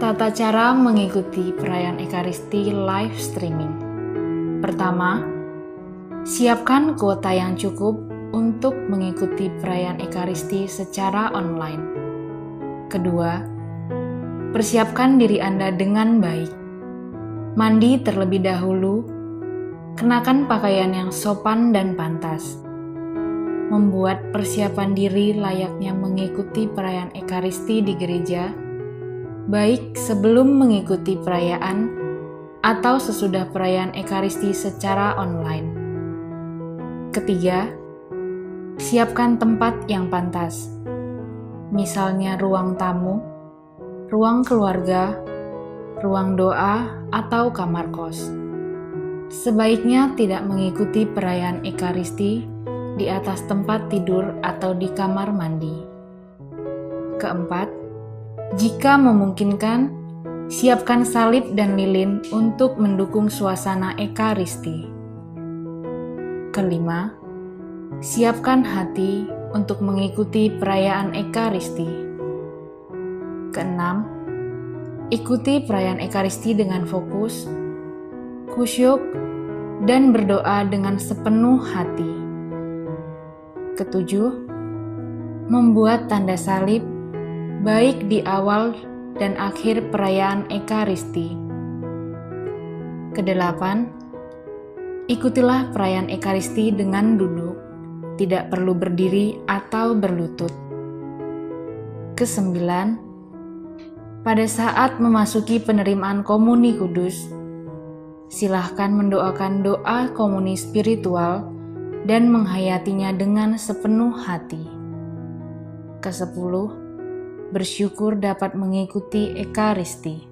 Tata cara mengikuti perayaan Ekaristi live streaming. Pertama, siapkan kuota yang cukup untuk mengikuti perayaan Ekaristi secara online. Kedua, persiapkan diri Anda dengan baik. Mandi terlebih dahulu, kenakan pakaian yang sopan dan pantas. Membuat persiapan diri layaknya mengikuti perayaan Ekaristi di gereja, baik sebelum mengikuti perayaan atau sesudah perayaan Ekaristi secara online. Ketiga, siapkan tempat yang pantas, misalnya ruang tamu, ruang keluarga, ruang doa, atau kamar kos. Sebaiknya tidak mengikuti perayaan Ekaristi di atas tempat tidur atau di kamar mandi. Keempat, jika memungkinkan, siapkan salib dan lilin untuk mendukung suasana Ekaristi. Kelima, siapkan hati untuk mengikuti perayaan Ekaristi. Keenam, ikuti perayaan Ekaristi dengan fokus, khusyuk, dan berdoa dengan sepenuh hati. Ketujuh, membuat tanda salib baik di awal dan akhir perayaan Ekaristi. Kedelapan, ikutilah perayaan Ekaristi dengan duduk, tidak perlu berdiri atau berlutut. Kesembilan, pada saat memasuki penerimaan komuni kudus, silahkan mendoakan doa komuni spiritual dan menghayatinya dengan sepenuh hati. Kesepuluh, bersyukur dapat mengikuti Ekaristi.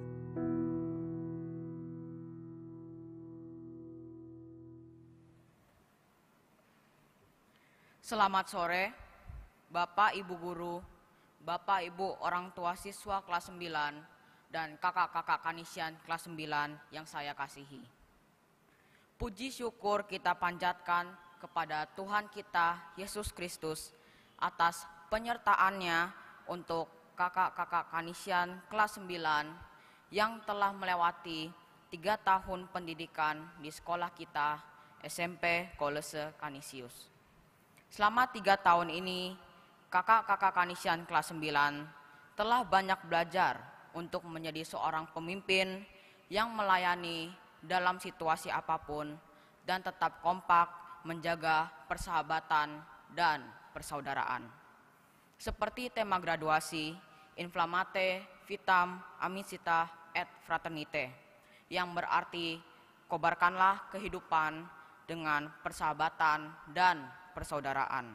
Selamat sore, Bapak Ibu Guru, Bapak Ibu orang tua siswa kelas 9, dan kakak-kakak kanisian kelas 9 yang saya kasihi. Puji syukur kita panjatkan kepada Tuhan kita, Yesus Kristus, atas penyertaannya untuk kakak-kakak kanisian kelas 9 yang telah melewati 3 tahun pendidikan di sekolah kita SMP Kolese Kanisius. Selama 3 tahun ini, kakak-kakak kanisian kelas 9 telah banyak belajar untuk menjadi seorang pemimpin yang melayani dalam situasi apapun dan tetap kompak menjaga persahabatan dan persaudaraan. Seperti tema graduasi, Inflammate Vitam Amicita et Fraternite, yang berarti kobarkanlah kehidupan dengan persahabatan dan persaudaraan.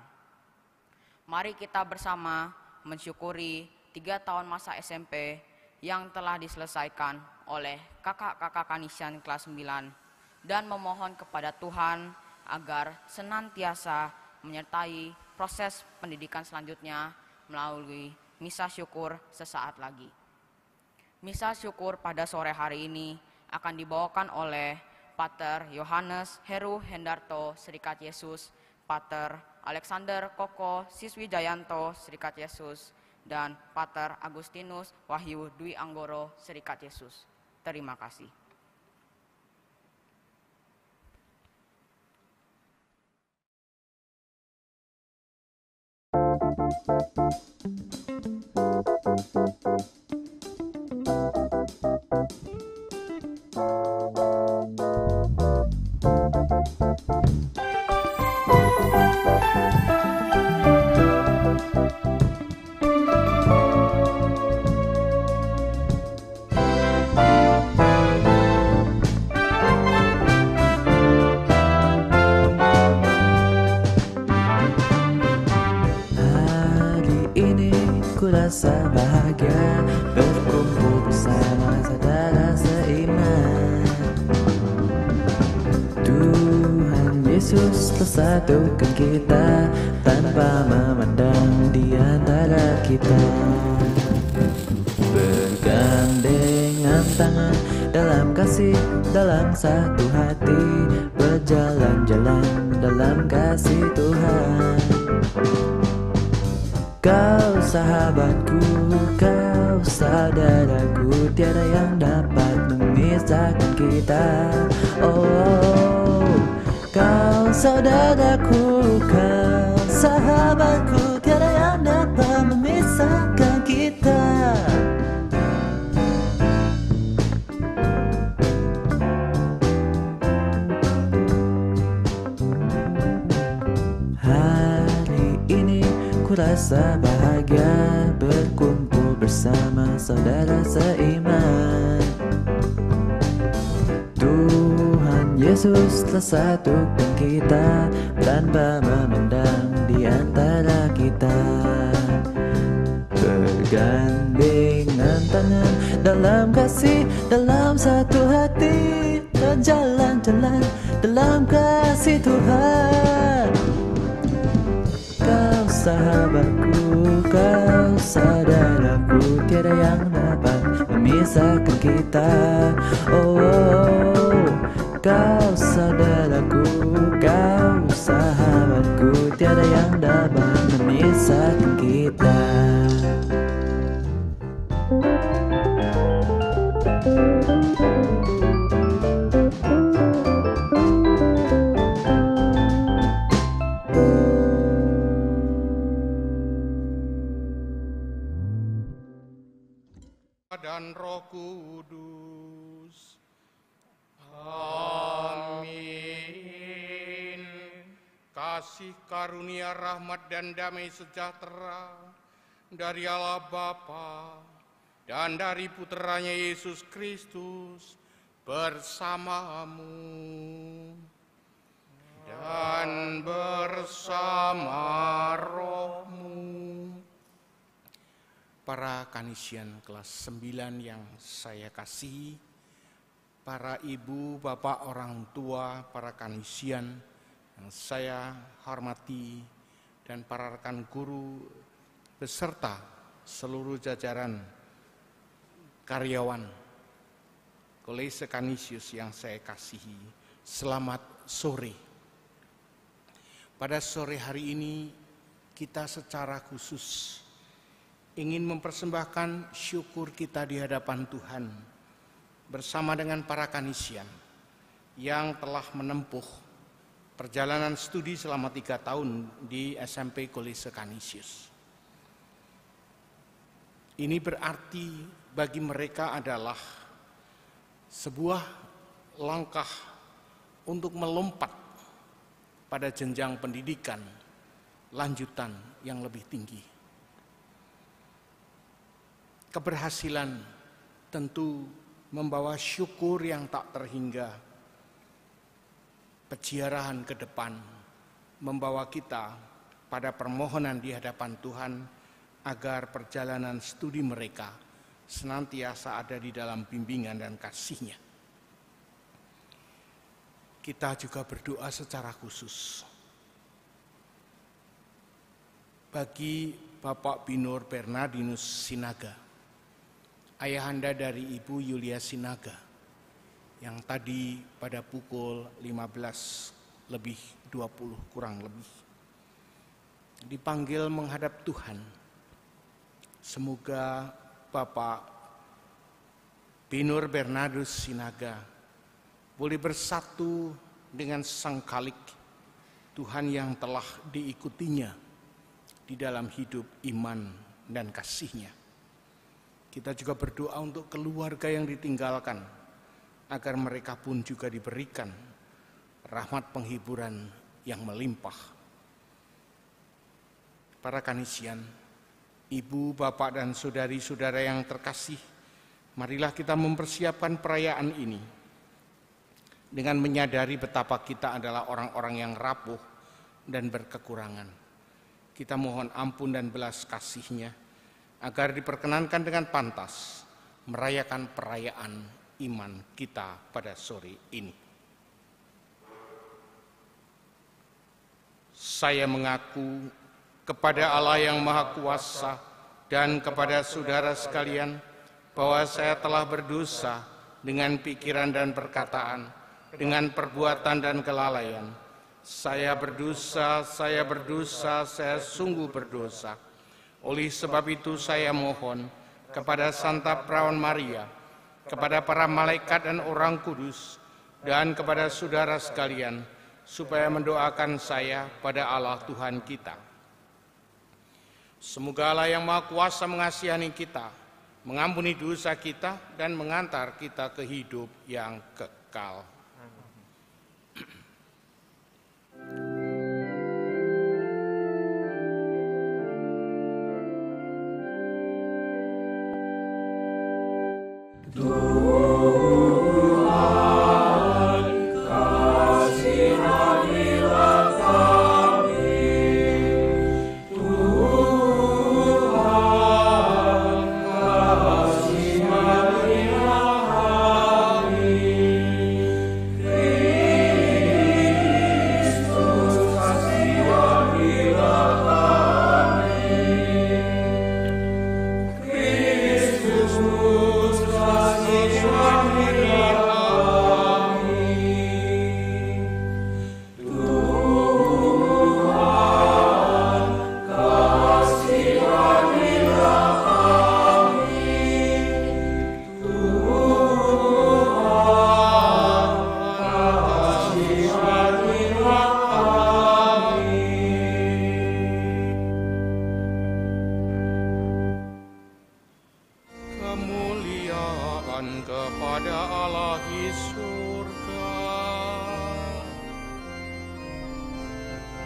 Mari kita bersama mensyukuri 3 tahun masa SMP yang telah diselesaikan oleh kakak-kakak kanisian kelas 9 dan memohon kepada Tuhan agar senantiasa menyertai proses pendidikan selanjutnya melalui misa syukur sesaat lagi. Misa syukur pada sore hari ini akan dibawakan oleh Pater Yohanes Heru Hendarto Serikat Yesus, Pater Alexander Koko Siswi Jayanto Serikat Yesus, dan Pater Agustinus Wahyu Dwi Anggoro Serikat Yesus. Terima kasih. Rasa bahagia berkumpul bersama saudara seiman. Tuhan Yesus tersatukan kita tanpa memandang di antara kita. Bergandengan tangan dalam kasih, dalam satu hati, berjalan-jalan dalam kasih Tuhan. Kau sahabatku, kau saudaraku, tiada yang dapat memisahkan kita. Oh, kau saudaraku, kau sahabatku, tiada yang dapat memisahkan kita. Hari ini ku rasa bahagia berkumpul bersama saudara seiman. Tuhan Yesus telah satukan kita tanpa memandang di antara kita. Bergandengan tangan dalam kasih, dalam satu hati, berjalan-jalan dalam kasih Tuhan. Kau sahabatku, kau saudaraku, tiada yang dapat memisahkan kita. Oh, kau saudaraku, kau sahabatku, tiada yang dapat memisahkan kita. Dan Roh Kudus. Amin. Kasih karunia, rahmat dan damai sejahtera dari Allah Bapa dan dari Putranya Yesus Kristus bersamamu dan bersama rohmu. Para Kanisian kelas 9 yang saya kasihi, para ibu, bapak, orang tua, para Kanisian yang saya hormati, dan para rekan guru beserta seluruh jajaran karyawan Kolese Kanisius yang saya kasihi, selamat sore. Pada sore hari ini kita secara khusus ingin mempersembahkan syukur kita di hadapan Tuhan bersama dengan para Kanisian yang telah menempuh perjalanan studi selama 3 tahun di SMP Kolese Kanisius. Ini berarti bagi mereka adalah sebuah langkah untuk melompat pada jenjang pendidikan lanjutan yang lebih tinggi. Keberhasilan tentu membawa syukur yang tak terhingga. Peziarahan ke depan membawa kita pada permohonan di hadapan Tuhan agar perjalanan studi mereka senantiasa ada di dalam bimbingan dan kasih-Nya. Kita juga berdoa secara khusus bagi Bapak Binur Bernardinus Sinaga, ayahanda dari Ibu Yulia Sinaga, yang tadi pada pukul 15:20 kurang lebih dipanggil menghadap Tuhan. Semoga Bapak Binur Bernardus Sinaga boleh bersatu dengan Sang Khalik, Tuhan yang telah diikutinya di dalam hidup iman dan kasih-Nya. Kita juga berdoa untuk keluarga yang ditinggalkan, agar mereka pun juga diberikan rahmat penghiburan yang melimpah. Para Kanisian, ibu, bapak, dan saudari-saudara yang terkasih, marilah kita mempersiapkan perayaan ini dengan menyadari betapa kita adalah orang-orang yang rapuh dan berkekurangan. Kita mohon ampun dan belas kasih-Nya agar diperkenankan dengan pantas merayakan perayaan iman kita pada sore ini. Saya mengaku kepada Allah yang Maha Kuasa dan kepada saudara sekalian bahwa saya telah berdosa dengan pikiran dan perkataan, dengan perbuatan dan kelalaian. Saya berdosa, saya sungguh berdosa. Oleh sebab itu saya mohon, kepada Santa Perawan Maria, kepada para malaikat dan orang kudus, dan kepada saudara sekalian, supaya mendoakan saya pada Allah Tuhan kita. Semoga Allah yang Maha Kuasa mengasihani kita, mengampuni dosa kita, dan mengantar kita ke hidup yang kekal.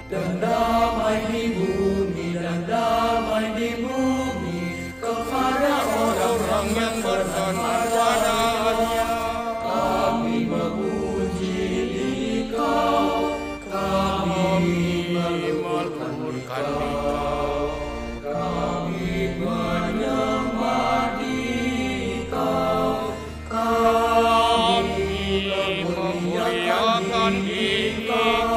Dan damai di bumi, dan damai di bumi, kepada orang-orang yang beriman padanya. Kami memuji Dikau, kami meluluhkan Dikau, kami menyembah Dikau, kami memuliakan Dikau.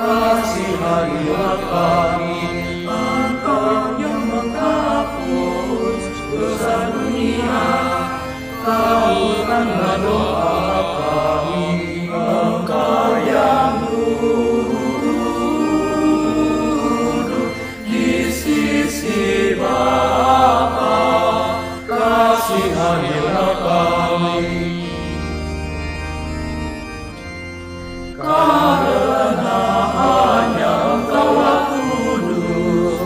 Kasihanilah kami, Engkau yang menghapus dosa dunia. Kabulkanlah doa kami, Engkau yang duduk di sisi Bapa. Kasihanilah kami. Karena hanya Engkaulah kudus,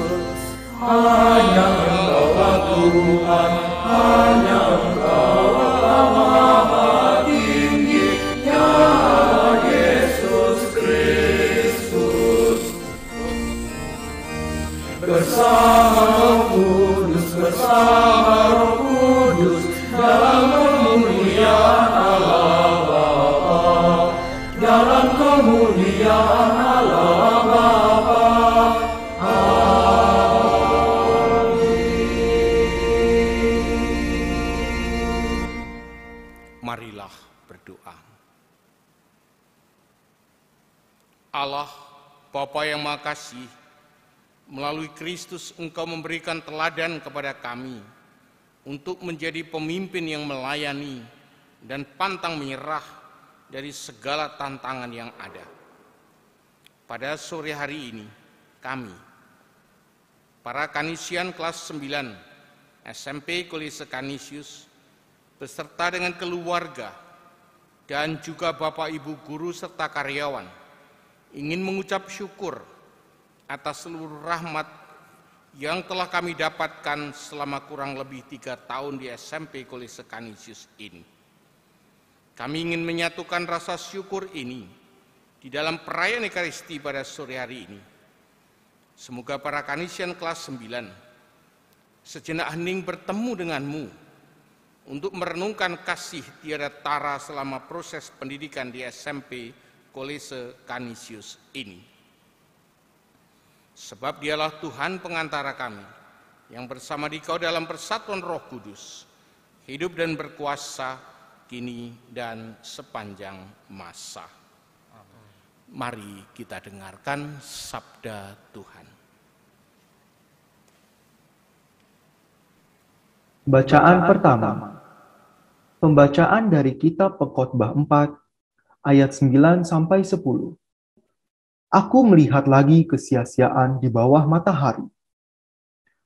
hanya Engkaulah Tuhan, hanya Engkaulah Maha Tinggi, ya Yesus Kristus. Bersama Roh Kudus, bersama Roh Kudus, dalam kemuliaan Allah Bapa, dalam kemuliaan Allah Bapa. Marilah berdoa. Allah, Bapa yang Maha Kasih, melalui Kristus Engkau memberikan teladan kepada kami untuk menjadi pemimpin yang melayani dan pantang menyerah dari segala tantangan yang ada. Pada sore hari ini, kami, para Kanisian kelas 9 SMP Kolese Kanisius, beserta dengan keluarga, dan juga Bapak Ibu guru serta karyawan ingin mengucap syukur atas seluruh rahmat yang telah kami dapatkan selama kurang lebih 3 tahun di SMP Kolese Kanisius ini. Kami ingin menyatukan rasa syukur ini di dalam perayaan Ekaristi pada sore hari ini. Semoga para Kanisian kelas 9 sejenak hening bertemu denganmu untuk merenungkan kasih tiada tara selama proses pendidikan di SMP Kolese Kanisius ini. Sebab dialah Tuhan pengantara kami, yang bersama Dikau dalam persatuan Roh Kudus, hidup dan berkuasa kini dan sepanjang masa. Mari kita dengarkan sabda Tuhan. Bacaan pertama. Pembacaan dari kitab Pengkhotbah 4 ayat 9 sampai 10. Aku melihat lagi kesia-siaan di bawah matahari.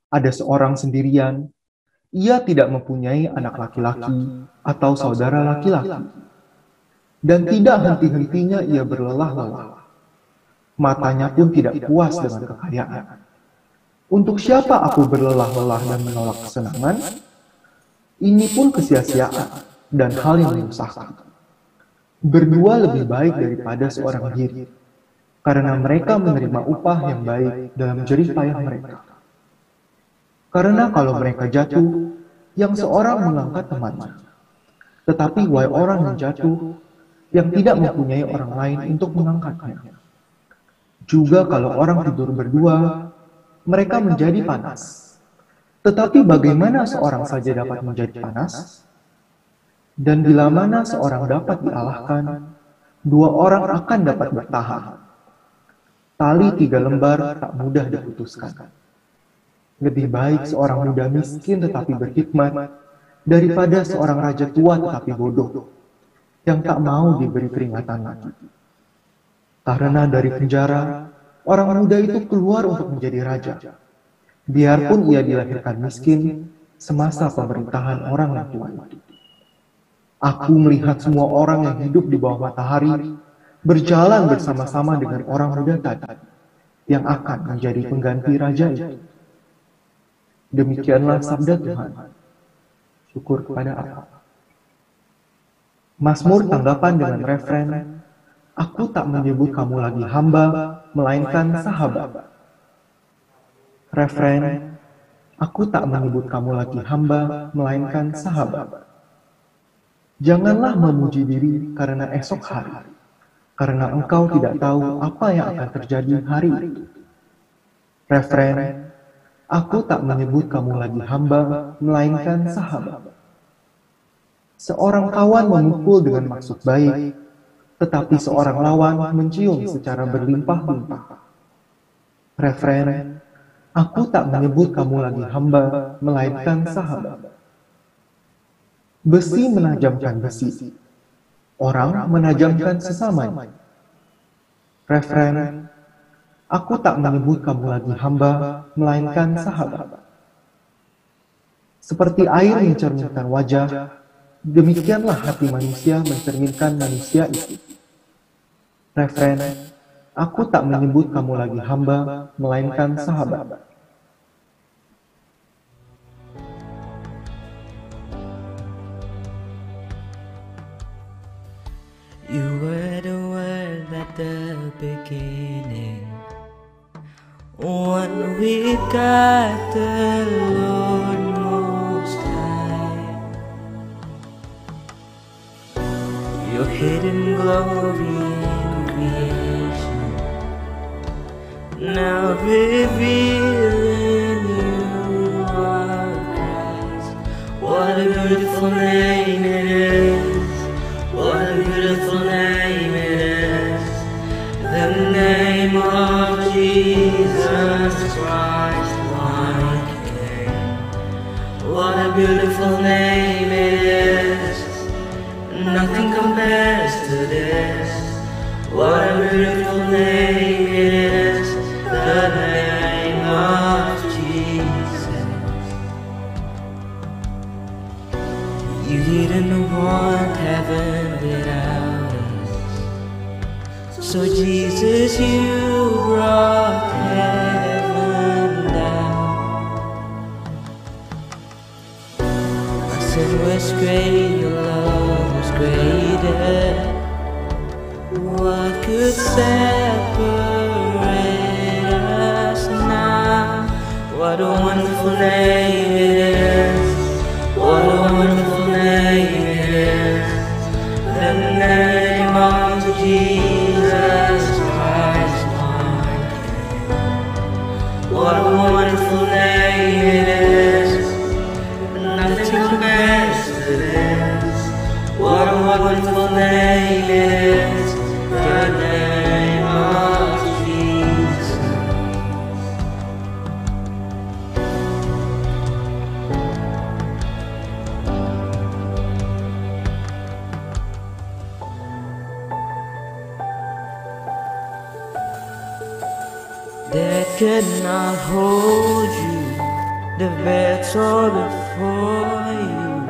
Ada seorang sendirian, ia tidak mempunyai anak laki-laki atau saudara laki-laki. Dan tidak henti-hentinya ia berlelah-lelah. Matanya pun tidak puas dengan kekayaan. Untuk siapa aku berlelah-lelah dan menolak kesenangan? Ini pun kesia-siaan dan hal yang menyusahkan. Berdua lebih baik daripada seorang diri, karena mereka menerima upah yang baik dalam jerih payah mereka. Karena kalau mereka jatuh, yang seorang mengangkat temannya. Tetapi wahai orang yang jatuh, yang tidak mempunyai orang lain untuk mengangkatnya. Juga kalau orang tidur berdua, mereka menjadi panas. Tetapi bagaimana seorang saja dapat menjadi panas? Dan bila mana seorang dapat dialahkan, 2 orang akan dapat bertahan. Tali 3 lembar tak mudah diputuskan. Lebih baik seorang muda miskin tetapi berhikmat, daripada seorang raja tua tetapi bodoh, yang tak mau diberi peringatan lagi. Karena dari penjara, orang muda itu keluar untuk menjadi raja, biarpun ia dilahirkan miskin semasa pemerintahan orang yang tua itu. Aku melihat semua orang yang hidup di bawah matahari berjalan bersama-sama dengan orang muda tadi, yang akan menjadi pengganti raja itu. Demikianlah sabda Tuhan. Syukur kepada Allah. Mazmur tanggapan dengan refren, aku tak menyebut kamu lagi hamba, melainkan sahabat. Refren, aku tak menyebut kamu lagi hamba, melainkan sahabat. Janganlah memuji diri karena esok hari, karena engkau tidak tahu apa yang akan terjadi hari itu. Refren, aku tak menyebut kamu lagi hamba, melainkan sahabat. Seorang kawan memukul dengan maksud baik, tetapi seorang lawan mencium secara berlimpah-limpah. Refren, aku tak menyebut kamu lagi hamba, melainkan sahabat. Besi menajamkan besi. Orang menajamkan sesamanya. Refren, aku tak menyebut kamu lagi hamba, melainkan sahabat. Seperti air mencerminkan wajah, demikianlah hati manusia mencerminkan manusia itu. Refren, aku tak menyebut kamu lagi hamba, melainkan sahabat. You were the word at the beginning, one with God the Lord Most High. Your hidden glory in creation, now revealing you are Christ. What a beautiful name it is. What a beautiful name it is, the name of Jesus Christ, my King. What a beautiful name it is, nothing compares to this. What a beautiful name it is, the name of Jesus. You didn't want heaven without So Jesus, you brought heaven down. My sin was great, your love was greater. What could separate us now? What a wonderful name it is. What a wonderful name it is. The name of Jesus Christ, my King. What a wonderful name it is. Nothing compares to this. What a wonderful name it is. The name of Jesus. That could not hold you, the vet's all before you.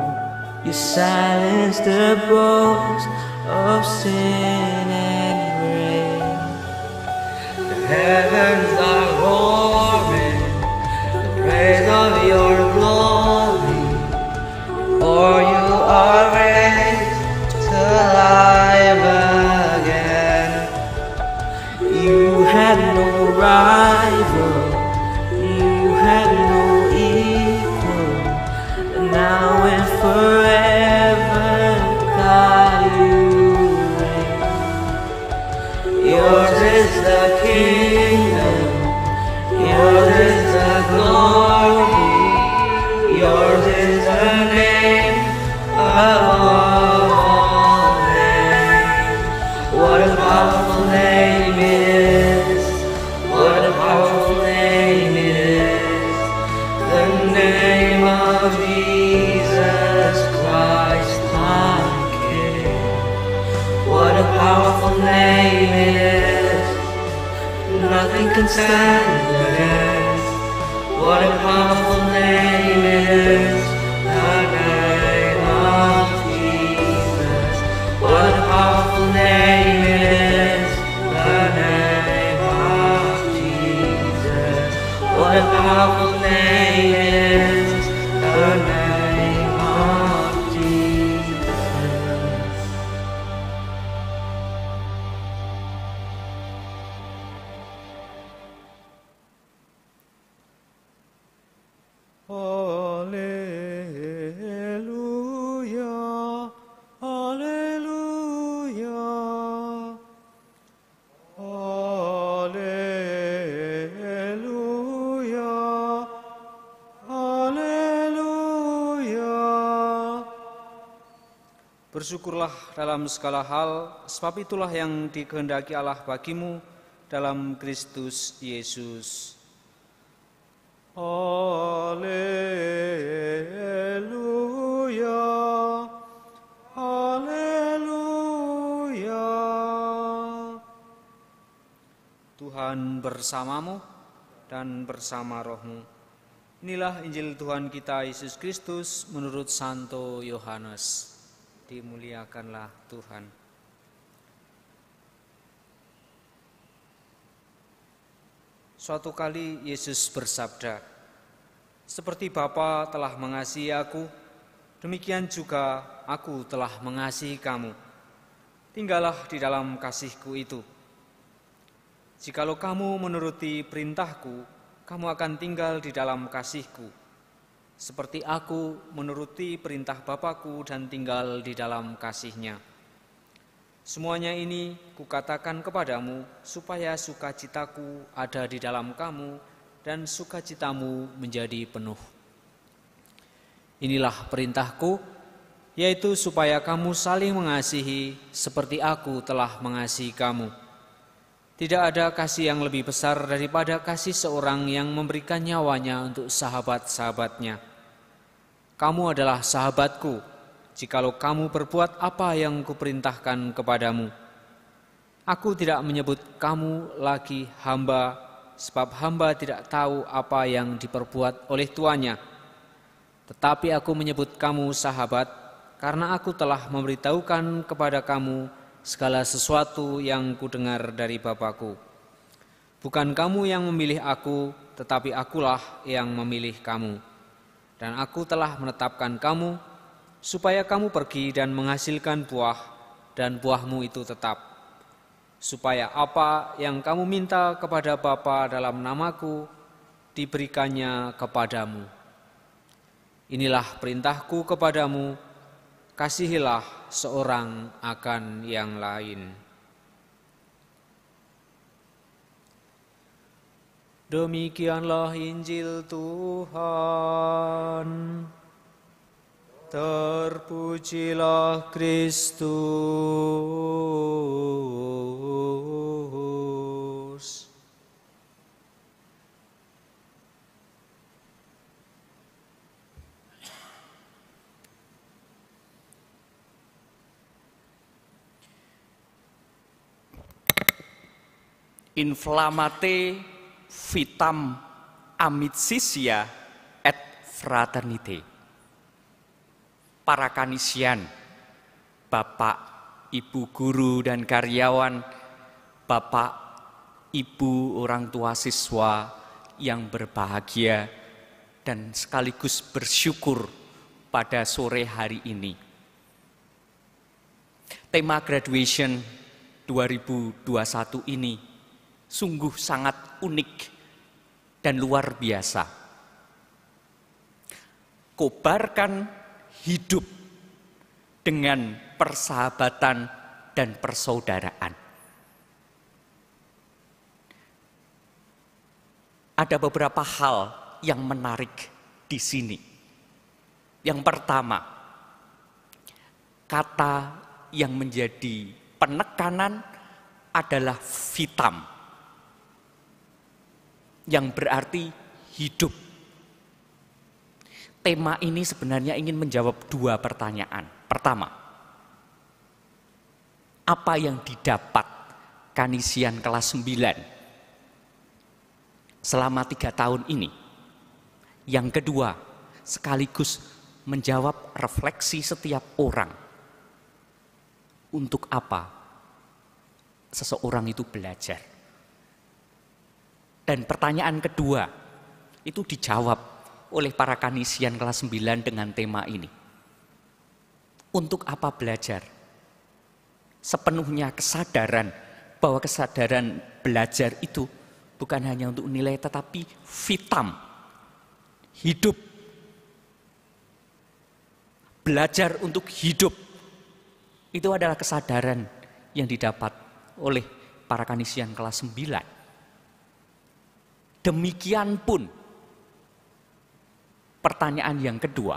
You silenced the boast of sin and grave. The heavens are roaring, the praise of your glory. For you are raised to life again. You had no rival, you had no equal. Now and forever, God, you reign. Yours is the kingdom, yours is the glory, yours is the name above all names. What a powerful name it is. What a powerful name it is. The name of Jesus Christ, my King. What a powerful name it is. Nothing can stand against. What a powerful name it is. The name of Jesus. What a powerful name it is. The name of Jesus. What a powerful name it is. The name of Jesus. Alleluia, alleluia, alleluia, alleluia. Bersyukurlah dalam segala hal, sebab itulah yang dikehendaki Allah bagimu dalam Kristus Yesus. Alleluia, alleluia. Tuhan bersamamu dan bersama rohmu. Inilah Injil Tuhan kita Yesus Kristus menurut Santo Yohanes. Dimuliakanlah Tuhan. Suatu kali Yesus bersabda, "Seperti Bapa telah mengasihi aku, demikian juga aku telah mengasihi kamu. Tinggallah di dalam kasih-Ku itu. Jikalau kamu menuruti perintah-Ku, kamu akan tinggal di dalam kasih-Ku, seperti aku menuruti perintah Bapa-Ku dan tinggal di dalam kasih-Nya. Semuanya ini kukatakan kepadamu, supaya sukacitaku ada di dalam kamu, dan sukacitamu menjadi penuh. Inilah perintahku, yaitu supaya kamu saling mengasihi, seperti aku telah mengasihi kamu. Tidak ada kasih yang lebih besar daripada kasih seorang yang memberikan nyawanya untuk sahabat-sahabatnya. Kamu adalah sahabatku, jikalau kamu berbuat apa yang kuperintahkan kepadamu. Aku tidak menyebut kamu lagi hamba, sebab hamba tidak tahu apa yang diperbuat oleh tuannya. Tetapi aku menyebut kamu sahabat, karena aku telah memberitahukan kepada kamu segala sesuatu yang kudengar dari Bapa-Ku. Bukan kamu yang memilih aku, tetapi akulah yang memilih kamu. Dan aku telah menetapkan kamu, supaya kamu pergi dan menghasilkan buah, dan buahmu itu tetap. Supaya apa yang kamu minta kepada Bapa dalam namaku, diberikannya kepadamu. Inilah perintahku kepadamu, kasihilah seorang akan yang lain. Demikianlah Injil Tuhan. Terpujilah Kristus. Inflammate vitam amicisia et fraternite. Para kanisian, Bapak, Ibu guru dan karyawan, Bapak, Ibu orang tua siswa yang berbahagia dan sekaligus bersyukur pada sore hari ini. Tema graduation 2021 ini sungguh sangat unik dan luar biasa. Kobarkan hidup dengan persahabatan dan persaudaraan. Ada beberapa hal yang menarik di sini. Yang pertama, kata yang menjadi penekanan adalah vitam, yang berarti hidup. Tema ini sebenarnya ingin menjawab dua pertanyaan. Pertama, apa yang didapat kanisian kelas 9 selama 3 tahun ini? Yang kedua, sekaligus menjawab refleksi setiap orang. Untuk apa seseorang itu belajar? Dan pertanyaan kedua itu dijawab oleh para kanisian kelas 9 dengan tema ini. Untuk apa belajar? Sepenuhnya kesadaran bahwa kesadaran belajar itu bukan hanya untuk nilai tetapi vitam, hidup. Belajar untuk hidup. Itu adalah kesadaran yang didapat oleh para kanisian kelas 9. Demikian pun pertanyaan yang kedua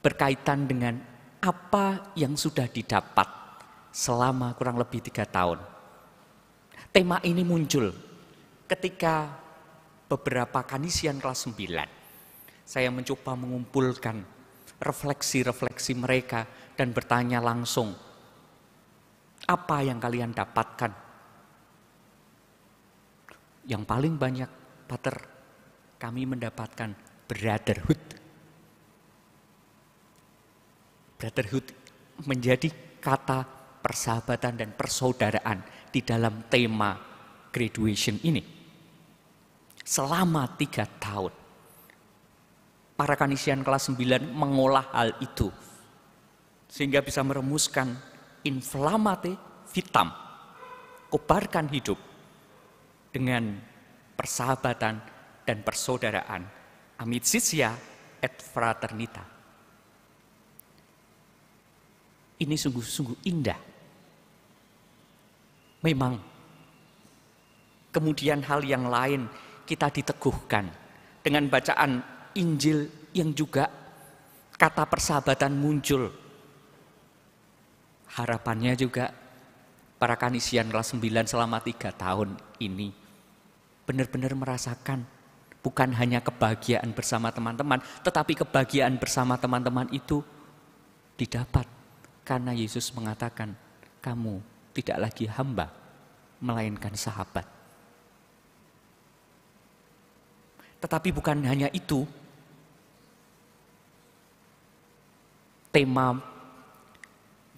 berkaitan dengan apa yang sudah didapat selama kurang lebih 3 tahun. Tema ini muncul ketika beberapa kanisian kelas 9 saya mencoba mengumpulkan refleksi-refleksi mereka dan bertanya langsung, apa yang kalian dapatkan? Yang paling banyak, Pater, kami mendapatkan brotherhood. Brotherhood menjadi kata persahabatan dan persaudaraan di dalam tema graduation ini. Selama 3 tahun, para kanisian kelas 9 mengolah hal itu, sehingga bisa merumuskan inflammate vitam, kobarkan hidup, dengan persahabatan dan persaudaraan, amicisia et fraternita. Ini sungguh-sungguh indah. Memang, kemudian hal yang lain kita diteguhkan dengan bacaan Injil yang juga kata persahabatan muncul. Harapannya juga para kanisian kelas 9 selama 3 tahun ini benar-benar merasakan bukan hanya kebahagiaan bersama teman-teman, tetapi kebahagiaan bersama teman-teman itu didapat karena Yesus mengatakan, kamu tidak lagi hamba, melainkan sahabat. Tetapi bukan hanya itu, tema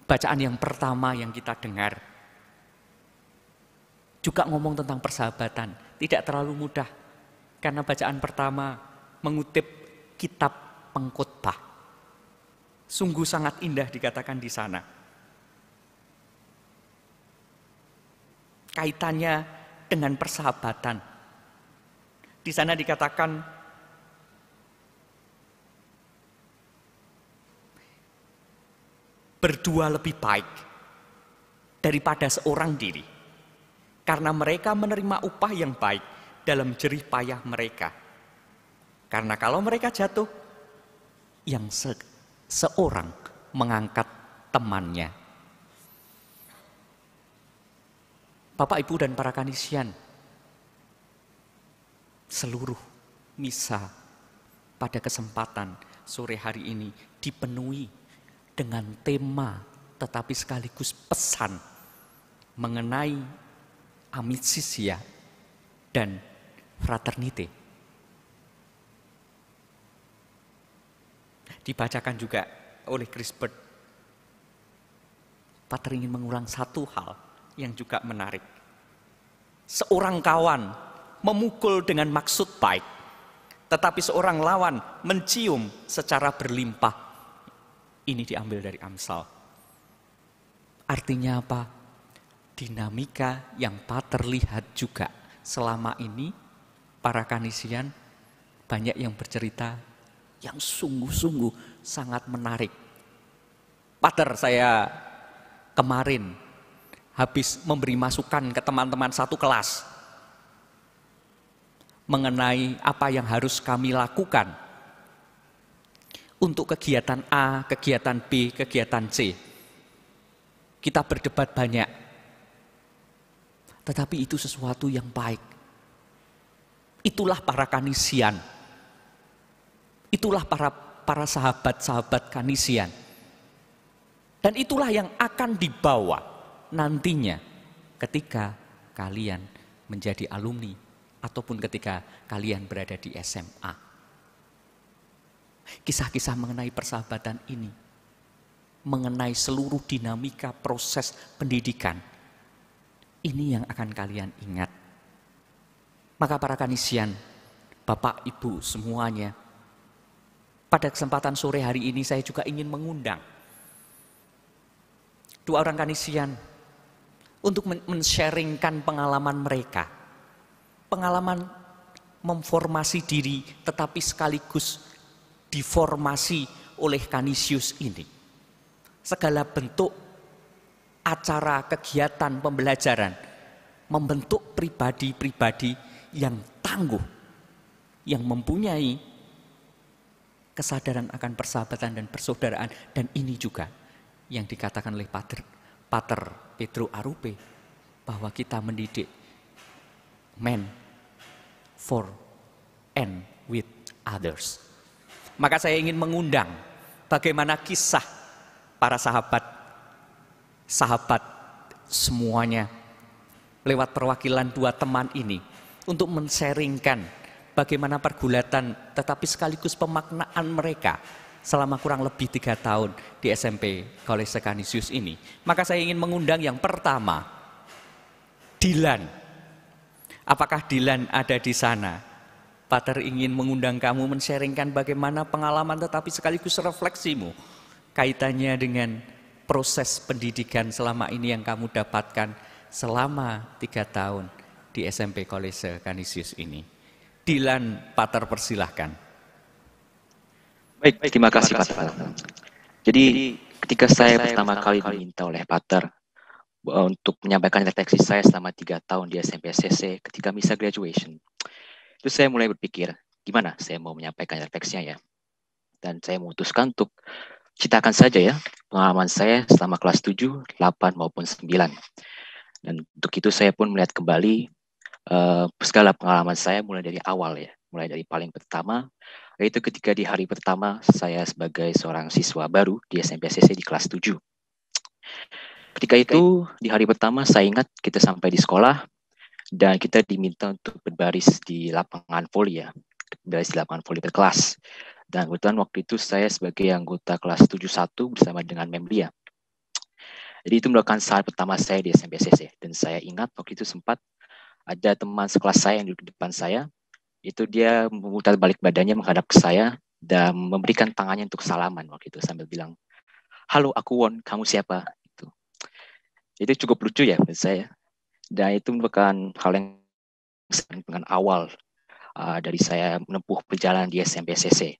bacaan yang pertama yang kita dengar juga ngomong tentang persahabatan. Tidak terlalu mudah, karena bacaan pertama mengutip kitab Pengkhotbah. Sungguh sangat indah dikatakan di sana. Kaitannya dengan persahabatan. Di sana dikatakan berdua lebih baik daripada seorang diri, karena mereka menerima upah yang baik dalam jerih payah mereka. Karena kalau mereka jatuh, yang seorang mengangkat temannya. Bapak, Ibu, dan para kanisian, seluruh misa pada kesempatan sore hari ini dipenuhi dengan tema tetapi sekaligus pesan mengenai amicisia dan fraternite. Dibacakan juga oleh Chrisbert. Pater ingin mengulang satu hal yang juga menarik. Seorang kawan memukul dengan maksud baik, tetapi seorang lawan mencium secara berlimpah. Ini diambil dari Amsal. Artinya apa? Dinamika yang Pater lihat juga selama ini, para kanisian banyak yang bercerita yang sungguh-sungguh sangat menarik. Pater, saya kemarin habis memberi masukan ke teman-teman satu kelas mengenai apa yang harus kami lakukan untuk kegiatan A, kegiatan B, kegiatan C. Kita berdebat banyak, tetapi itu sesuatu yang baik. Itulah para kanisian. Itulah para sahabat-sahabat kanisian. Dan itulah yang akan dibawa nantinya ketika kalian menjadi alumni ataupun ketika kalian berada di SMA. Kisah-kisah mengenai persahabatan ini, mengenai seluruh dinamika proses pendidikan, ini yang akan kalian ingat. Maka para kanisian, Bapak, Ibu semuanya, pada kesempatan sore hari ini saya juga ingin mengundang dua orang kanisian untuk men-sharingkan pengalaman mereka. Pengalaman memformasi diri tetapi sekaligus diformasi oleh Canisius ini. Segala bentuk acara kegiatan pembelajaran membentuk pribadi-pribadi yang tangguh, yang mempunyai kesadaran akan persahabatan dan persaudaraan. Dan ini juga yang dikatakan oleh Pater Pedro Arupe, bahwa kita mendidik men for and with others. Maka saya ingin mengundang bagaimana kisah para sahabat semuanya lewat perwakilan dua teman ini untuk men-sharingkan bagaimana pergulatan tetapi sekaligus pemaknaan mereka selama kurang lebih 3 tahun di SMP Kolese Canisius ini. Maka saya ingin mengundang yang pertama, Dilan. Apakah Dilan ada di sana? Pater ingin mengundang kamu men-sharingkan bagaimana pengalaman tetapi sekaligus refleksimu kaitannya dengan proses pendidikan selama ini yang kamu dapatkan selama 3 tahun di SMP Kolese Canisius ini. Dilan, Pater persilahkan. Baik, terima kasih Pater. Jadi ketika saya pertama kali diminta oleh Pater untuk menyampaikan refleksi saya selama 3 tahun di SMP SCC ketika misa graduation, itu saya mulai berpikir gimana saya mau menyampaikan refleksinya ya. Dan saya memutuskan untuk ceritakan saja ya pengalaman saya selama kelas 7, 8 maupun 9. Dan untuk itu saya pun melihat kembali segala pengalaman saya mulai dari awal ya, mulai dari paling pertama, yaitu ketika di hari pertama saya sebagai seorang siswa baru di SMP SCC di kelas 7. Ketika itu di hari pertama saya ingat kita sampai di sekolah dan kita diminta untuk berbaris di lapangan voli ya, berbaris di lapangan voli berkelas. Dan kebetulan waktu itu saya sebagai anggota kelas 71 bersama dengan Memlia. Jadi itu merupakan saat pertama saya di SMPCC. Dan saya ingat waktu itu sempat ada teman sekelas saya yang duduk di depan saya, itu dia memutar balik badannya menghadap ke saya dan memberikan tangannya untuk salaman waktu itu sambil bilang, "Halo, aku Won, kamu siapa?" Itu cukup lucu ya menurut saya. Dan itu merupakan hal yang dengan awal dari saya menempuh perjalanan di SMPCC.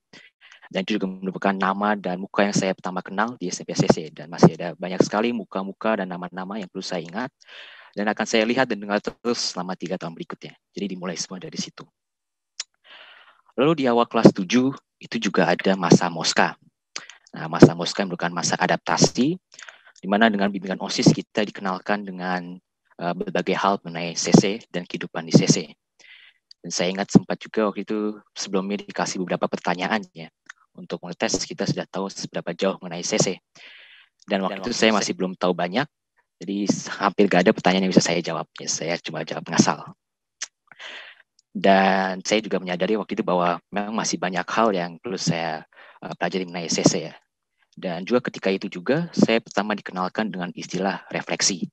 Dan itu juga merupakan nama dan muka yang saya pertama kenal di SMPCC. Dan masih ada banyak sekali muka-muka dan nama-nama yang perlu saya ingat. Dan akan saya lihat dan dengar terus selama 3 tahun berikutnya. Jadi dimulai semua dari situ. Lalu di awal kelas 7, itu juga ada masa Moska. Nah, masa Moska merupakan masa adaptasi, di mana dengan bimbingan OSIS kita dikenalkan dengan berbagai hal mengenai CC dan kehidupan di CC. Dan saya ingat sempat juga waktu itu sebelumnya dikasih beberapa pertanyaan ya, untuk mengetes kita sudah tahu seberapa jauh mengenai CC. Dan waktu itu saya masih belum tahu banyak, jadi hampir gak ada pertanyaan yang bisa saya jawab. Ya, saya cuma jawab ngasal. Dan saya juga menyadari waktu itu bahwa memang masih banyak hal yang perlu saya pelajari mengenai CC ya. Dan juga ketika itu juga saya pertama dikenalkan dengan istilah refleksi.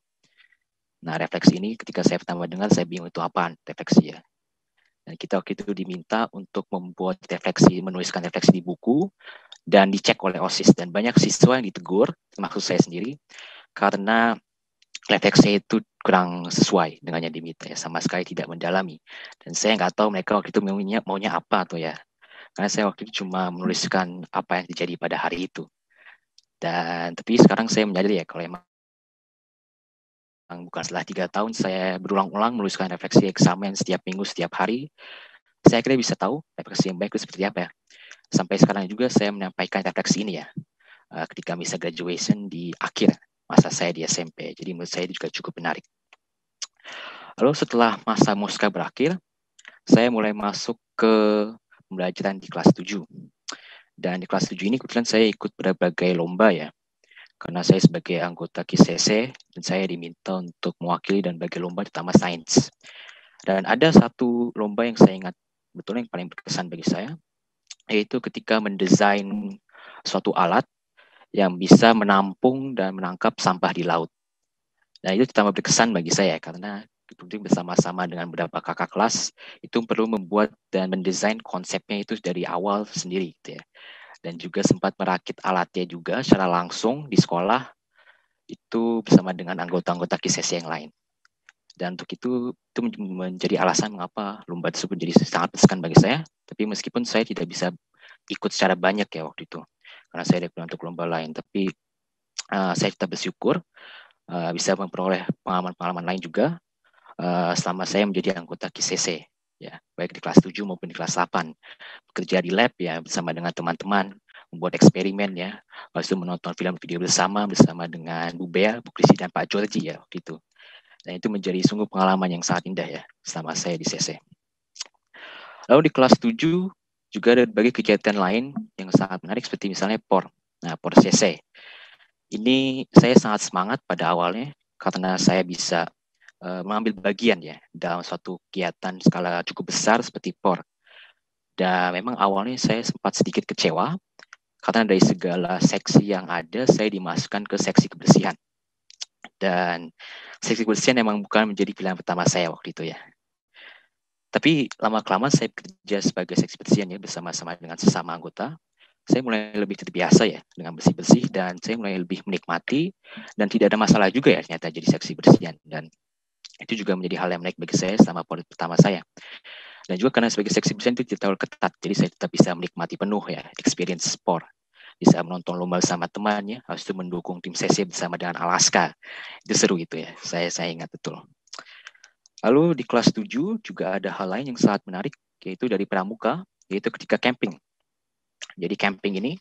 Nah, refleksi ini ketika saya pertama dengar, saya bingung itu apaan refleksi ya. Dan kita waktu itu diminta untuk membuat refleksi, menuliskan refleksi di buku, dan dicek oleh OSIS. Dan banyak siswa yang ditegur, termasuk saya sendiri, karena refleksi itu kurang sesuai dengan yang diminta ya, sama sekali tidak mendalami. Dan saya nggak tahu mereka waktu itu maunya apa tuh ya. Karena saya waktu itu cuma menuliskan apa yang terjadi pada hari itu. Dan tapi sekarang saya menyadari ya, kalau emang bukan setelah 3 tahun saya berulang-ulang menuliskan refleksi eksamen setiap minggu, setiap hari, saya kira bisa tahu refleksi yang baik itu seperti apa ya. Sampai sekarang juga saya menyampaikan refleksi ini ya, ketika misa graduation di akhir masa saya di SMP. Jadi menurut saya itu juga cukup menarik. Lalu setelah masa Moska berakhir, saya mulai masuk ke pembelajaran di kelas 7. Dan di kelas 7 ini kebetulan saya ikut berbagai lomba ya. Karena saya sebagai anggota KISCC, dan saya diminta untuk mewakili dan bagi lomba terutama sains. Dan ada satu lomba yang saya ingat betul yang paling berkesan bagi saya, yaitu ketika mendesain suatu alat yang bisa menampung dan menangkap sampah di laut. Nah, itu terutama berkesan bagi saya karena bersama-sama dengan beberapa kakak kelas itu perlu membuat dan mendesain konsepnya itu dari awal sendiri gitu ya. Dan juga sempat merakit alatnya juga secara langsung di sekolah itu bersama dengan anggota-anggota KISCC yang lain. Dan untuk itu menjadi alasan mengapa lomba tersebut jadi sangat berkesan bagi saya. Tapi meskipun saya tidak bisa ikut secara banyak ya waktu itu, karena saya ada untuk lomba lain. Tapi saya tetap bersyukur bisa memperoleh pengalaman-pengalaman lain juga selama saya menjadi anggota KISCC. Ya, baik di kelas 7 maupun di kelas 8. Bekerja di lab ya bersama dengan teman-teman, membuat eksperimen ya. Lalu itu menonton film video bersama dengan Bu Bea, Bu Krisi, dan Pak Georgie ya waktu itu. Dan itu menjadi sungguh pengalaman yang sangat indah ya selama saya di CC. Lalu di kelas 7 juga ada berbagai kegiatan lain yang sangat menarik seperti misalnya POR. Nah, POR CC. Ini saya sangat semangat pada awalnya karena saya bisa mengambil bagian ya dalam suatu kegiatan skala cukup besar seperti POR. Dan memang awalnya saya sempat sedikit kecewa karena dari segala seksi yang ada saya dimasukkan ke seksi kebersihan. Dan seksi kebersihan memang bukan menjadi pilihan pertama saya waktu itu ya. Tapi lama-kelamaan saya bekerja sebagai seksi kebersihan ya bersama-sama dengan sesama anggota. Saya mulai lebih terbiasa ya dengan bersih-bersih dan saya mulai lebih menikmati dan tidak ada masalah juga ya ternyata jadi seksi kebersihan. Dan itu juga menjadi hal yang menarik bagi saya selama POR pertama saya. Dan juga karena sebagai seksi kebersihan itu tidak terlalu ketat, jadi saya tetap bisa menikmati penuh ya experience POR. Bisa menonton lomba bersama temannya, harus itu mendukung tim CC bersama dengan Alaska. Itu seru gitu ya, saya ingat betul. Lalu di kelas 7 juga ada hal lain yang sangat menarik, yaitu dari pramuka, yaitu ketika camping. Jadi camping ini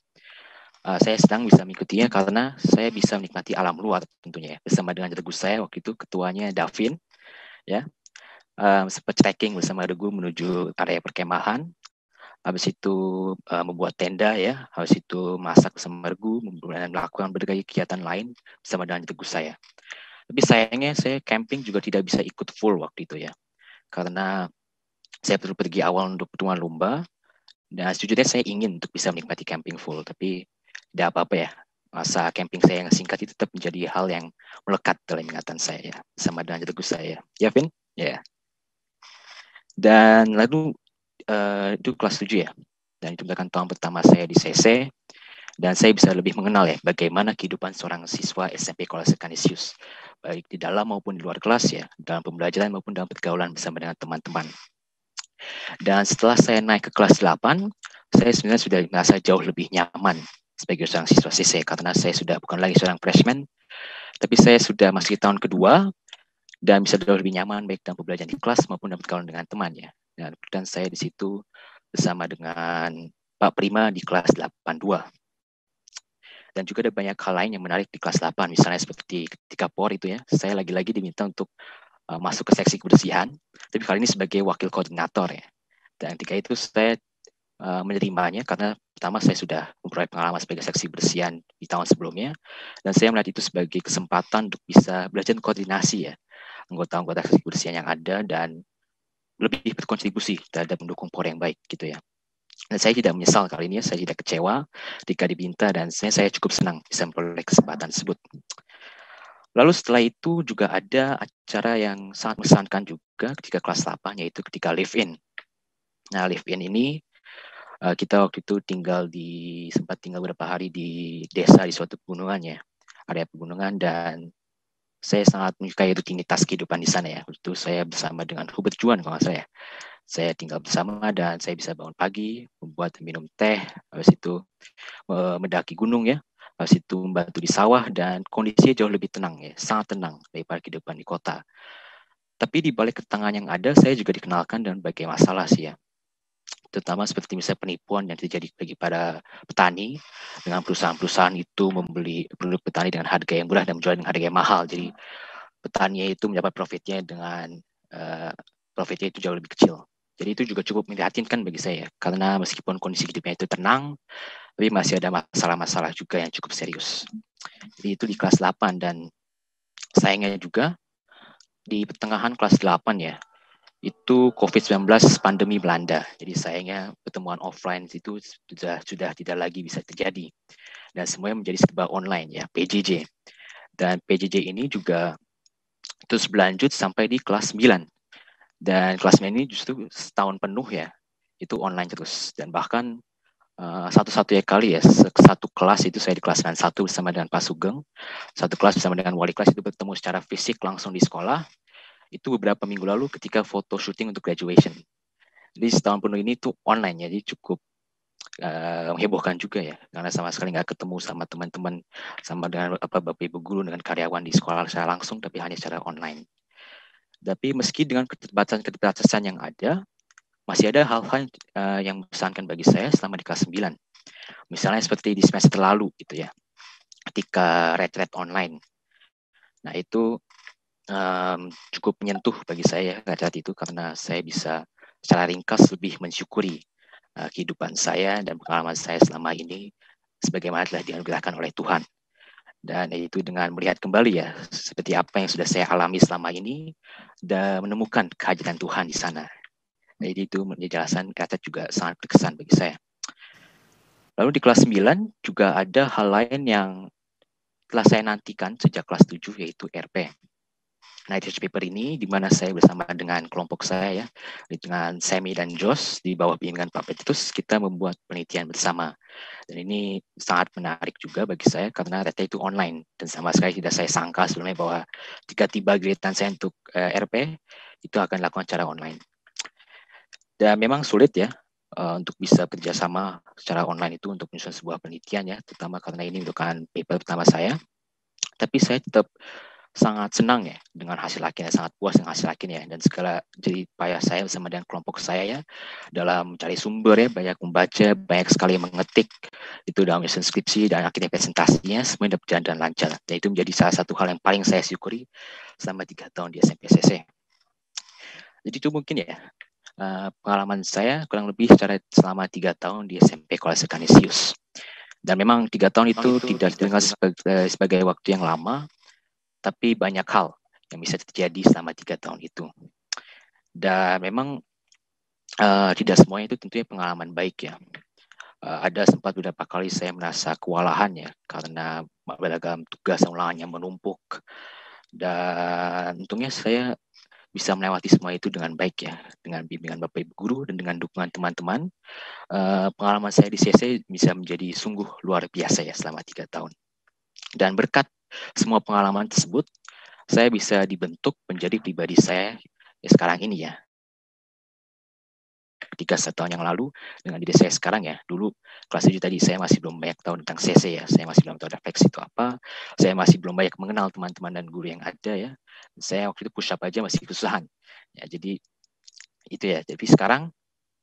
saya sedang bisa mengikutinya karena saya bisa menikmati alam luar tentunya ya, bersama dengan regu saya waktu itu ketuanya Davin ya. Sempat trekking bersama regu menuju area perkemahan. Habis itu membuat tenda ya, habis itu masak bersama regu, melakukan berbagai kegiatan lain bersama dengan regu saya. Tapi sayangnya saya camping juga tidak bisa ikut full waktu itu ya, karena saya perlu pergi awal untuk pertemuan lomba. Dan sejujurnya saya ingin untuk bisa menikmati camping full, tapi tidak apa-apa ya. masa camping saya yang singkat itu tetap menjadi hal yang melekat dalam ingatan saya, sama dengan teguh saya. Ya, Vin? Ya. Dan lalu itu kelas 7 ya. Dan itu merupakan tahun pertama saya di CC. Dan saya bisa lebih mengenal ya bagaimana kehidupan seorang siswa SMP Kolase Canisius, baik di dalam maupun di luar kelas ya, dalam pembelajaran maupun dalam pergaulan bersama dengan teman-teman. Dan setelah saya naik ke kelas 8, saya sebenarnya sudah merasa jauh lebih nyaman sebagai seorang siswa CC karena saya sudah bukan lagi seorang freshman, tapi saya sudah masuk tahun kedua dan bisa jauh lebih nyaman baik dalam pembelajaran di kelas maupun dalam pergaulan dengan teman ya. Dan saya di situ bersama dengan Pak Prima di kelas 82. Dan juga ada banyak hal lain yang menarik di kelas 8, misalnya seperti ketika POR itu ya, saya lagi-lagi diminta untuk masuk ke seksi kebersihan, tapi kali ini sebagai wakil koordinator ya. Dan ketika itu saya menerimanya karena pertama saya sudah memperoleh pengalaman sebagai seksi kebersihan di tahun sebelumnya, dan saya melihat itu sebagai kesempatan untuk bisa belajar koordinasi ya, anggota-anggota seksi kebersihan yang ada dan lebih berkontribusi terhadap mendukung POR yang baik gitu ya. Dan saya tidak menyesal kali ini, saya tidak kecewa ketika diminta dan saya cukup senang bisa memperoleh kesempatan tersebut. Lalu setelah itu juga ada acara yang sangat mengesankan juga ketika kelas 8, yaitu ketika live-in. Nah, live-in ini kita waktu itu sempat tinggal beberapa hari di desa di suatu pegunungan ya, area pegunungan, dan saya sangat menyukai rutinitas kehidupan di sana ya. Waktu itu saya bersama dengan Hubert Juan kalau nggak salah ya. Saya tinggal bersama dan saya bisa bangun pagi, membuat minum teh, habis itu mendaki gunung ya, habis itu membantu di sawah dan kondisinya jauh lebih tenang ya, sangat tenang daripada kehidupan di kota. Tapi di balik ketenangan yang ada, saya juga dikenalkan dengan berbagai masalah sih ya. Terutama seperti misalnya penipuan yang terjadi bagi para petani dengan perusahaan-perusahaan itu membeli produk petani dengan harga yang murah dan menjual dengan harga yang mahal. Jadi petani itu mendapat profitnya dengan profitnya itu jauh lebih kecil. Jadi itu juga cukup memprihatinkan bagi saya, karena meskipun kondisi hidupnya itu tenang, tapi masih ada masalah-masalah juga yang cukup serius. Jadi itu di kelas 8 dan sayangnya juga di pertengahan kelas 8 ya, itu COVID-19 pandemi melanda. Jadi sayangnya pertemuan offline itu sudah tidak lagi bisa terjadi. Dan semuanya menjadi serba online ya, PJJ. Dan PJJ ini juga terus berlanjut sampai di kelas 9. Dan kelas 9 ini justru setahun penuh ya, itu online terus. Dan bahkan satu-satunya kali ya, satu kelas itu saya di kelas 91 bersama dengan Pak Sugeng, satu kelas bersama dengan wali kelas itu bertemu secara fisik langsung di sekolah, itu beberapa minggu lalu ketika foto syuting untuk graduation. Jadi setahun penuh ini tuh online, jadi cukup menghebohkan juga ya, karena sama sekali nggak ketemu sama teman-teman, sama dengan Bapak Ibu guru, dengan karyawan di sekolah saya langsung, tapi hanya secara online. Tapi meski dengan keterbatasan yang ada, masih ada hal-hal yang membosankan bagi saya selama di kelas 9. Misalnya seperti di semester lalu gitu ya, ketika retret online. Nah itu cukup menyentuh bagi saya retret itu, karena saya bisa secara ringkas lebih mensyukuri kehidupan saya dan pengalaman saya selama ini sebagaimana telah dianugerahkan oleh Tuhan. Dan itu dengan melihat kembali ya, seperti apa yang sudah saya alami selama ini, dan menemukan kehadiran Tuhan di sana. Jadi itu penjelasan kata juga sangat berkesan bagi saya. Lalu di kelas 9 juga ada hal lain yang telah saya nantikan sejak kelas 7, yaitu RP. Nah, research paper ini di mana saya bersama dengan kelompok saya ya, dengan Semi dan Jos di bawah bimbingan Pak Petrus, kita membuat penelitian bersama. Dan ini sangat menarik juga bagi saya karena data itu online dan sama sekali tidak saya sangka sebelumnya bahwa jika tiba giliran saya untuk RP itu akan dilakukan secara online. Dan memang sulit ya untuk bisa kerjasama secara online itu untuk menyusun sebuah penelitian ya, terutama karena ini merupakan paper pertama saya. Tapi saya tetap sangat senang ya dengan hasil akhirnya, sangat puas dengan hasil akhirnya, dan segala jadi payah saya bersama dengan kelompok saya ya dalam mencari sumber ya, banyak membaca, banyak sekali mengetik itu dalam menyusun skripsi, dan akhirnya presentasinya semuanya berjalan dan lancar. Dan itu menjadi salah satu hal yang paling saya syukuri selama 3 tahun di SMP CC. Jadi itu mungkin ya pengalaman saya kurang lebih selama 3 tahun di SMP Kolase Canisius. Dan memang 3 tahun itu tidak didengar sebagai waktu yang lama, tapi banyak hal yang bisa terjadi selama 3 tahun itu. Dan memang tidak semuanya itu tentunya pengalaman baik ya. Ada sempat beberapa kali saya merasa kewalahan ya, karena beragam tugas dan ulangan yang menumpuk. Dan untungnya saya bisa melewati semua itu dengan baik ya, dengan bimbingan Bapak Ibu Guru dan dengan dukungan teman-teman. Pengalaman saya di CC bisa menjadi sungguh luar biasa ya selama 3 tahun. Dan berkat semua pengalaman tersebut, saya bisa dibentuk menjadi pribadi saya ya sekarang ini ya. Ketika 1 tahun yang lalu dengan diri saya sekarang ya, dulu kelas 7 tadi saya masih belum banyak tahu tentang CC ya, saya masih belum tahu refleksi itu apa, saya masih belum banyak mengenal teman-teman dan guru yang ada ya. Saya waktu itu push up aja masih kesusahan. Ya, jadi itu ya. Jadi sekarang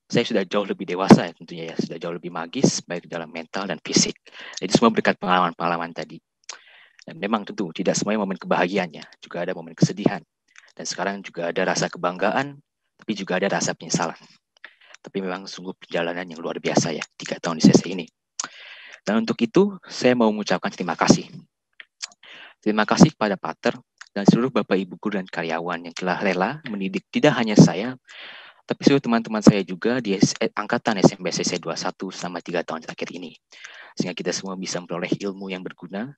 saya sudah jauh lebih dewasa ya tentunya ya, sudah jauh lebih magis baik dalam mental dan fisik. Jadi semua berkat pengalaman-pengalaman tadi. Dan memang tentu tidak semuanya momen kebahagiaannya, juga ada momen kesedihan. Dan sekarang juga ada rasa kebanggaan, tapi juga ada rasa penyesalan. Tapi memang sungguh perjalanan yang luar biasa ya, 3 tahun di CC ini. Dan untuk itu, saya mau mengucapkan terima kasih. Terima kasih kepada Pater dan seluruh Bapak Ibu Guru dan karyawan yang telah rela mendidik tidak hanya saya, tapi seluruh teman-teman saya juga di angkatan SMP CC 21 selama 3 tahun terakhir ini. Sehingga kita semua bisa memperoleh ilmu yang berguna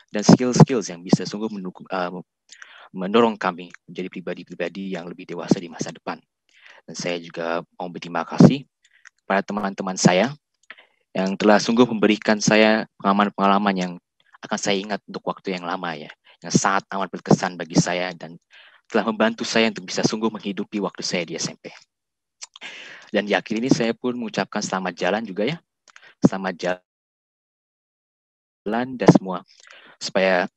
dan skill-skills yang bisa sungguh mendorong kami menjadi pribadi-pribadi yang lebih dewasa di masa depan. Dan saya juga mau berterima kasih pada teman-teman saya yang telah sungguh memberikan saya pengalaman-pengalaman yang akan saya ingat untuk waktu yang lama ya, yang sangat amat berkesan bagi saya dan telah membantu saya untuk bisa sungguh menghidupi waktu saya di SMP. Dan di akhir ini saya pun mengucapkan selamat jalan juga ya, selamat jalan dan semua, supaya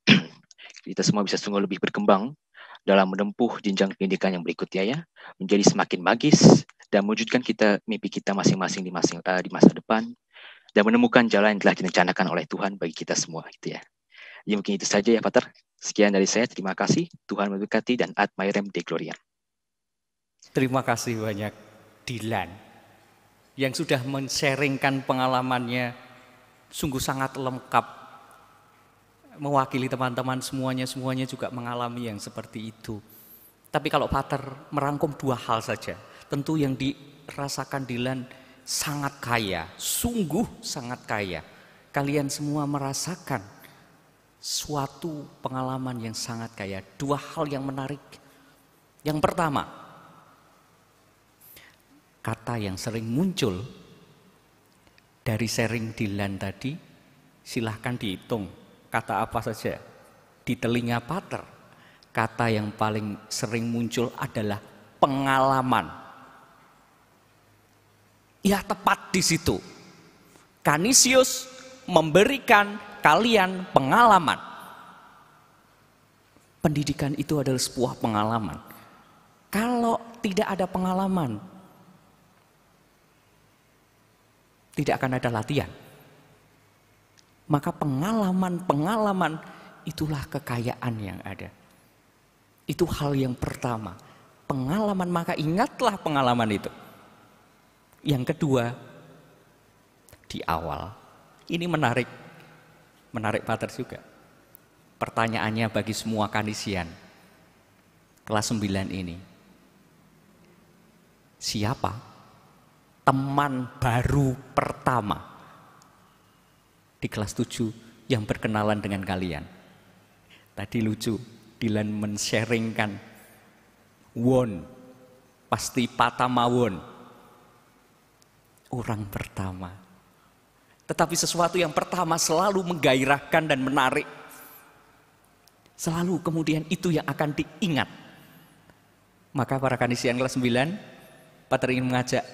kita semua bisa sungguh lebih berkembang dalam menempuh jenjang pendidikan yang berikutnya ya, menjadi semakin magis dan mewujudkan mimpi kita masing-masing di masa depan dan menemukan jalan yang telah direncanakan oleh Tuhan bagi kita semua gitu ya. Jadi mungkin itu saja ya Pater. Sekian dari saya, terima kasih. Tuhan memberkati dan ad maiorem Dei Gloria. Terima kasih banyak Dilan yang sudah men-sharingkan pengalamannya sungguh sangat lengkap, mewakili teman-teman semuanya juga mengalami yang seperti itu. Tapi kalau Pater merangkum 2 hal saja, tentu yang dirasakan Dilan sangat kaya, sungguh sangat kaya. Kalian semua merasakan suatu pengalaman yang sangat kaya. 2 hal yang menarik. Yang pertama, kata yang sering muncul dari sharing Dilan tadi, silahkan dihitung kata apa saja di telinga Pater. Kata yang paling sering muncul adalah pengalaman. Ya, tepat di situ. Canisius memberikan kalian pengalaman. Pendidikan itu adalah sebuah pengalaman. Kalau tidak ada pengalaman, tidak akan ada latihan. Maka pengalaman itulah kekayaan yang ada. Itu hal yang pertama. Pengalaman, maka ingatlah pengalaman itu. Yang kedua, di awal, ini menarik Pater juga. Pertanyaannya bagi semua Kanisian kelas 9 ini. Siapa teman baru pertama di kelas 7 yang berkenalan dengan kalian? Tadi lucu, Dilan men-sharingkan Won, pasti Patamawon, orang pertama. Tetapi sesuatu yang pertama selalu menggairahkan dan menarik. Selalu kemudian itu yang akan diingat. Maka para Kanisian kelas 9, Pater ingin mengajak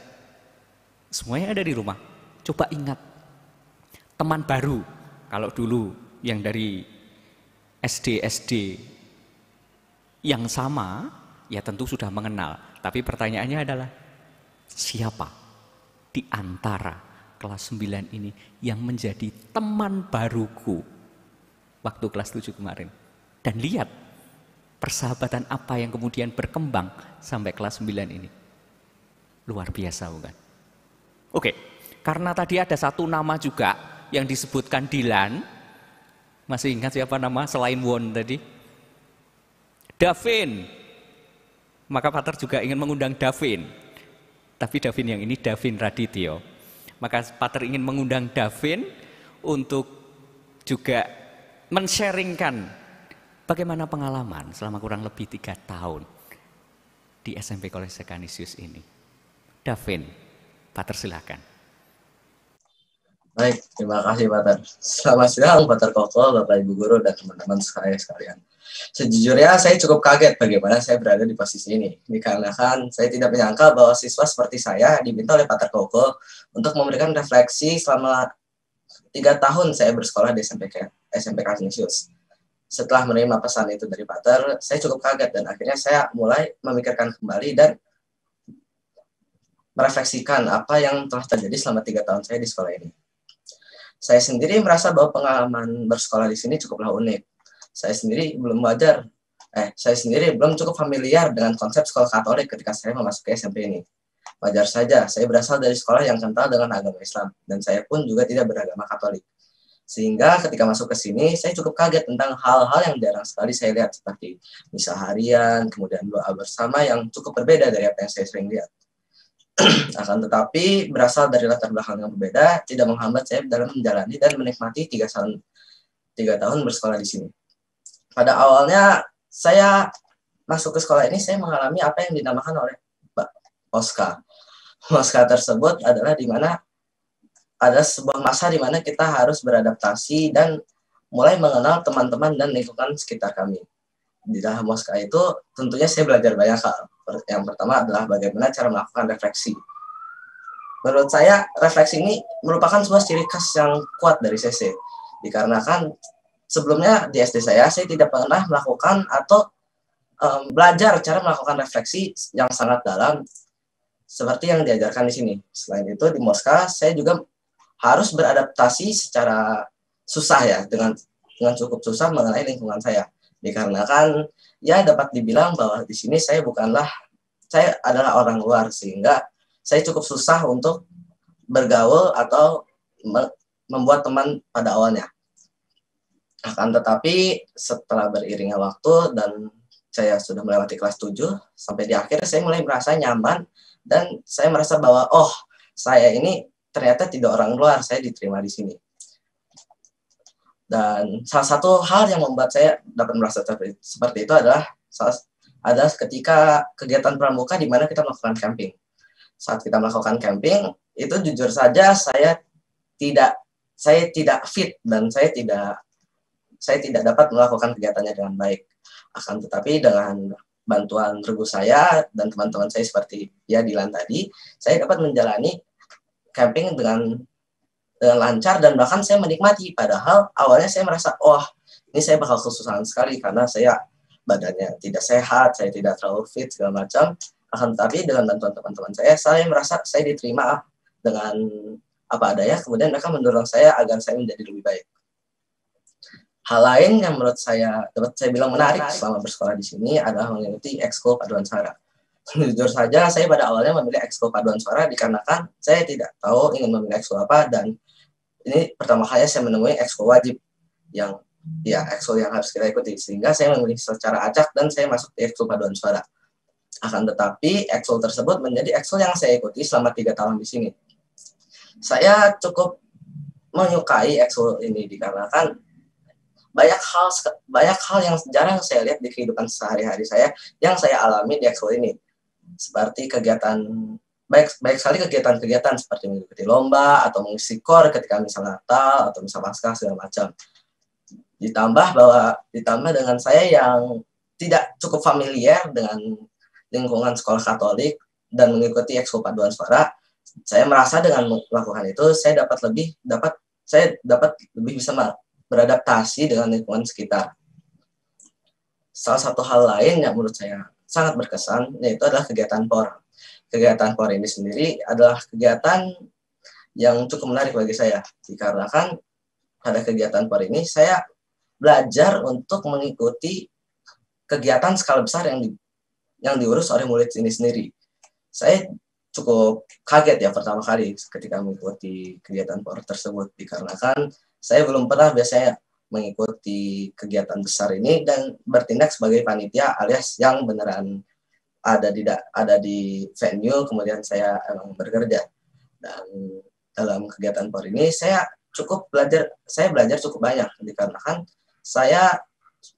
semuanya ada di rumah, coba ingat teman baru. Kalau dulu yang dari SD yang sama, ya tentu sudah mengenal. Tapi pertanyaannya adalah, siapa di antara kelas 9 ini yang menjadi teman baruku waktu kelas 7 kemarin? Dan lihat persahabatan apa yang kemudian berkembang sampai kelas 9 ini. Luar biasa bukan? Oke, karena tadi ada satu nama juga yang disebutkan Dilan. Masih ingat siapa nama selain Won tadi? Davin. Maka Pater juga ingin mengundang Davin. Tapi Davin yang ini Davin Radityo. Maka Pater ingin mengundang Davin untuk juga men-sharingkan bagaimana pengalaman selama kurang lebih 3 tahun di SMP Kolese Canisius ini. Davin, Pater silakan. Baik, terima kasih Pater. Selamat siang Pater Koko, Bapak Ibu Guru, dan teman-teman sekalian. Sejujurnya saya cukup kaget bagaimana saya berada di posisi ini. Dikarenakan saya tidak menyangka bahwa siswa seperti saya diminta oleh Pater Koko untuk memberikan refleksi selama 3 tahun saya bersekolah di SMP Canisius. Setelah menerima pesan itu dari Pater, saya cukup kaget dan akhirnya saya mulai memikirkan kembali dan merefleksikan apa yang telah terjadi selama 3 tahun saya di sekolah ini. Saya sendiri merasa bahwa pengalaman bersekolah di sini cukuplah unik. Saya sendiri belum cukup familiar dengan konsep sekolah Katolik ketika saya memasuki SMP ini. Wajar saja, saya berasal dari sekolah yang kental dengan agama Islam, dan saya pun juga tidak beragama Katolik. Sehingga ketika masuk ke sini, saya cukup kaget tentang hal-hal yang jarang sekali saya lihat, seperti misa harian, kemudian doa bersama yang cukup berbeda dari apa yang saya sering lihat. Akan tetapi, berasal dari latar belakang yang berbeda, tidak menghambat saya dalam menjalani dan menikmati 3 tahun bersekolah di sini. Pada awalnya, saya masuk ke sekolah ini, saya mengalami apa yang dinamakan oleh Oska. Oska tersebut adalah di mana ada sebuah masa di mana kita harus beradaptasi dan mulai mengenal teman-teman dan lingkungan sekitar kami. Di dalam Oska itu, tentunya saya belajar banyak hal. Yang pertama adalah bagaimana cara melakukan refleksi. Menurut saya, refleksi ini merupakan sebuah ciri khas yang kuat dari CC. Dikarenakan sebelumnya di SD saya tidak pernah melakukan atau belajar cara melakukan refleksi yang sangat dalam seperti yang diajarkan di sini. Selain itu, di Moska, saya juga harus beradaptasi secara susah ya, dengan cukup susah mengenai lingkungan saya. Dikarenakan ya dapat dibilang bahwa di sini saya adalah orang luar, sehingga saya cukup susah untuk bergaul atau membuat teman pada awalnya. Akan tetapi setelah beriringnya waktu dan saya sudah melewati kelas 7 sampai di akhir, saya mulai merasa nyaman dan saya merasa bahwa saya ini ternyata tidak orang luar, saya diterima di sini. Dan salah satu hal yang membuat saya dapat merasa seperti itu adalah ketika kegiatan pramuka di mana kita melakukan camping. Saat kita melakukan camping, itu jujur saja saya tidak fit dan saya tidak dapat melakukan kegiatannya dengan baik. Akan tetapi dengan bantuan regu saya dan teman-teman saya seperti ya Dilan tadi, saya dapat menjalani camping dengan lancar dan bahkan saya menikmati. Padahal awalnya saya merasa, ini saya bakal kesusahan sekali karena saya badannya tidak sehat, saya tidak terlalu fit segala macam. Akan tetapi dengan bantuan teman-teman saya merasa saya diterima dengan apa adanya. Kemudian mereka mendorong saya agar saya menjadi lebih baik. Hal lain yang menurut saya dapat saya bilang menarik selama bersekolah di sini adalah mengikuti ekskul paduan suara. Jujur saja, saya pada awalnya memilih ekskul paduan suara dikarenakan saya tidak tahu ingin memilih ekskul apa, dan ini pertama kali saya menemui ekskul wajib yang ekskul yang harus kita ikuti, sehingga saya memilih secara acak dan saya masuk di ekskul paduan suara. Akan tetapi ekskul tersebut menjadi ekskul yang saya ikuti selama 3 tahun di sini. Saya cukup menyukai ekskul ini dikarenakan banyak hal yang jarang saya lihat di kehidupan sehari-hari saya yang saya alami di ekskul ini. Seperti kegiatan, baik sekali kegiatan-kegiatan seperti mengikuti lomba atau mengisi kor ketika misal Natal atau misal Paskah segala macam. Ditambah dengan saya yang tidak cukup familiar dengan lingkungan sekolah Katolik dan mengikuti ekskul paduan suara, saya merasa dengan melakukan itu saya dapat lebih bisa beradaptasi dengan lingkungan sekitar. Salah satu hal lain yang menurut saya sangat berkesan yaitu adalah kegiatan POR. Kegiatan POR ini sendiri adalah kegiatan yang cukup menarik bagi saya, dikarenakan pada kegiatan POR ini saya belajar untuk mengikuti kegiatan skala besar yang diurus oleh murid ini sendiri. Saya cukup kaget ya pertama kali ketika mengikuti kegiatan POR tersebut, dikarenakan saya belum pernah biasanya mengikuti kegiatan besar ini dan bertindak sebagai panitia alias yang beneran ada di venue, kemudian saya emang bekerja. Dan dalam kegiatan POR ini saya belajar cukup banyak dikarenakan saya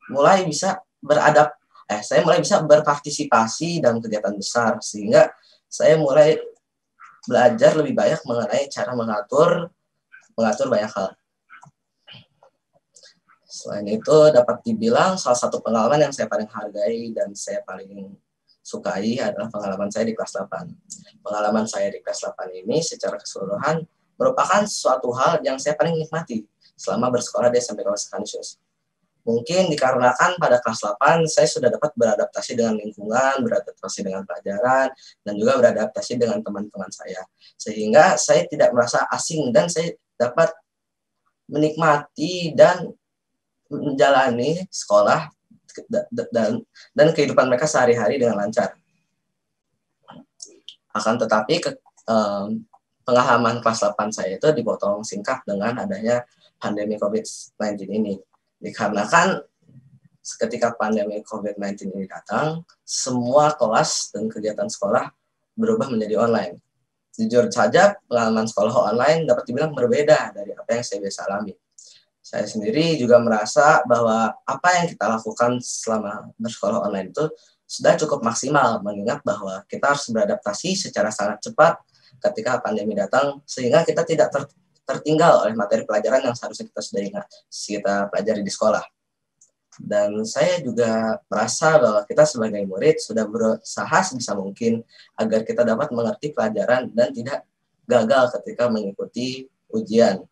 mulai bisa berpartisipasi dalam kegiatan besar, sehingga saya mulai belajar lebih banyak mengenai cara mengatur banyak hal. Selain itu, dapat dibilang salah satu pengalaman yang saya paling hargai dan saya paling sukai adalah pengalaman saya di kelas 8. Pengalaman saya di kelas 8 ini secara keseluruhan merupakan suatu hal yang saya paling nikmati selama bersekolah di SMP Kawasan Kanisius. Mungkin dikarenakan pada kelas 8 saya sudah dapat beradaptasi dengan lingkungan, beradaptasi dengan pelajaran, dan juga beradaptasi dengan teman-teman saya. Sehingga saya tidak merasa asing dan saya dapat menikmati dan menjalani sekolah dan kehidupan mereka sehari-hari dengan lancar. Akan tetapi pengalaman kelas 8 saya itu dipotong singkat dengan adanya pandemi COVID-19 ini. Dikarenakan ketika pandemi COVID-19 ini datang, semua kelas dan kegiatan sekolah berubah menjadi online. Jujur saja, pengalaman sekolah online dapat dibilang berbeda dari apa yang saya biasa alami. Saya sendiri juga merasa bahwa apa yang kita lakukan selama bersekolah online itu sudah cukup maksimal, mengingat bahwa kita harus beradaptasi secara sangat cepat ketika pandemi datang, sehingga kita tidak tertinggal oleh materi pelajaran yang seharusnya kita pelajari di sekolah. Dan saya juga merasa bahwa kita sebagai murid sudah berusaha sebisa mungkin agar kita dapat mengerti pelajaran dan tidak gagal ketika mengikuti ujian.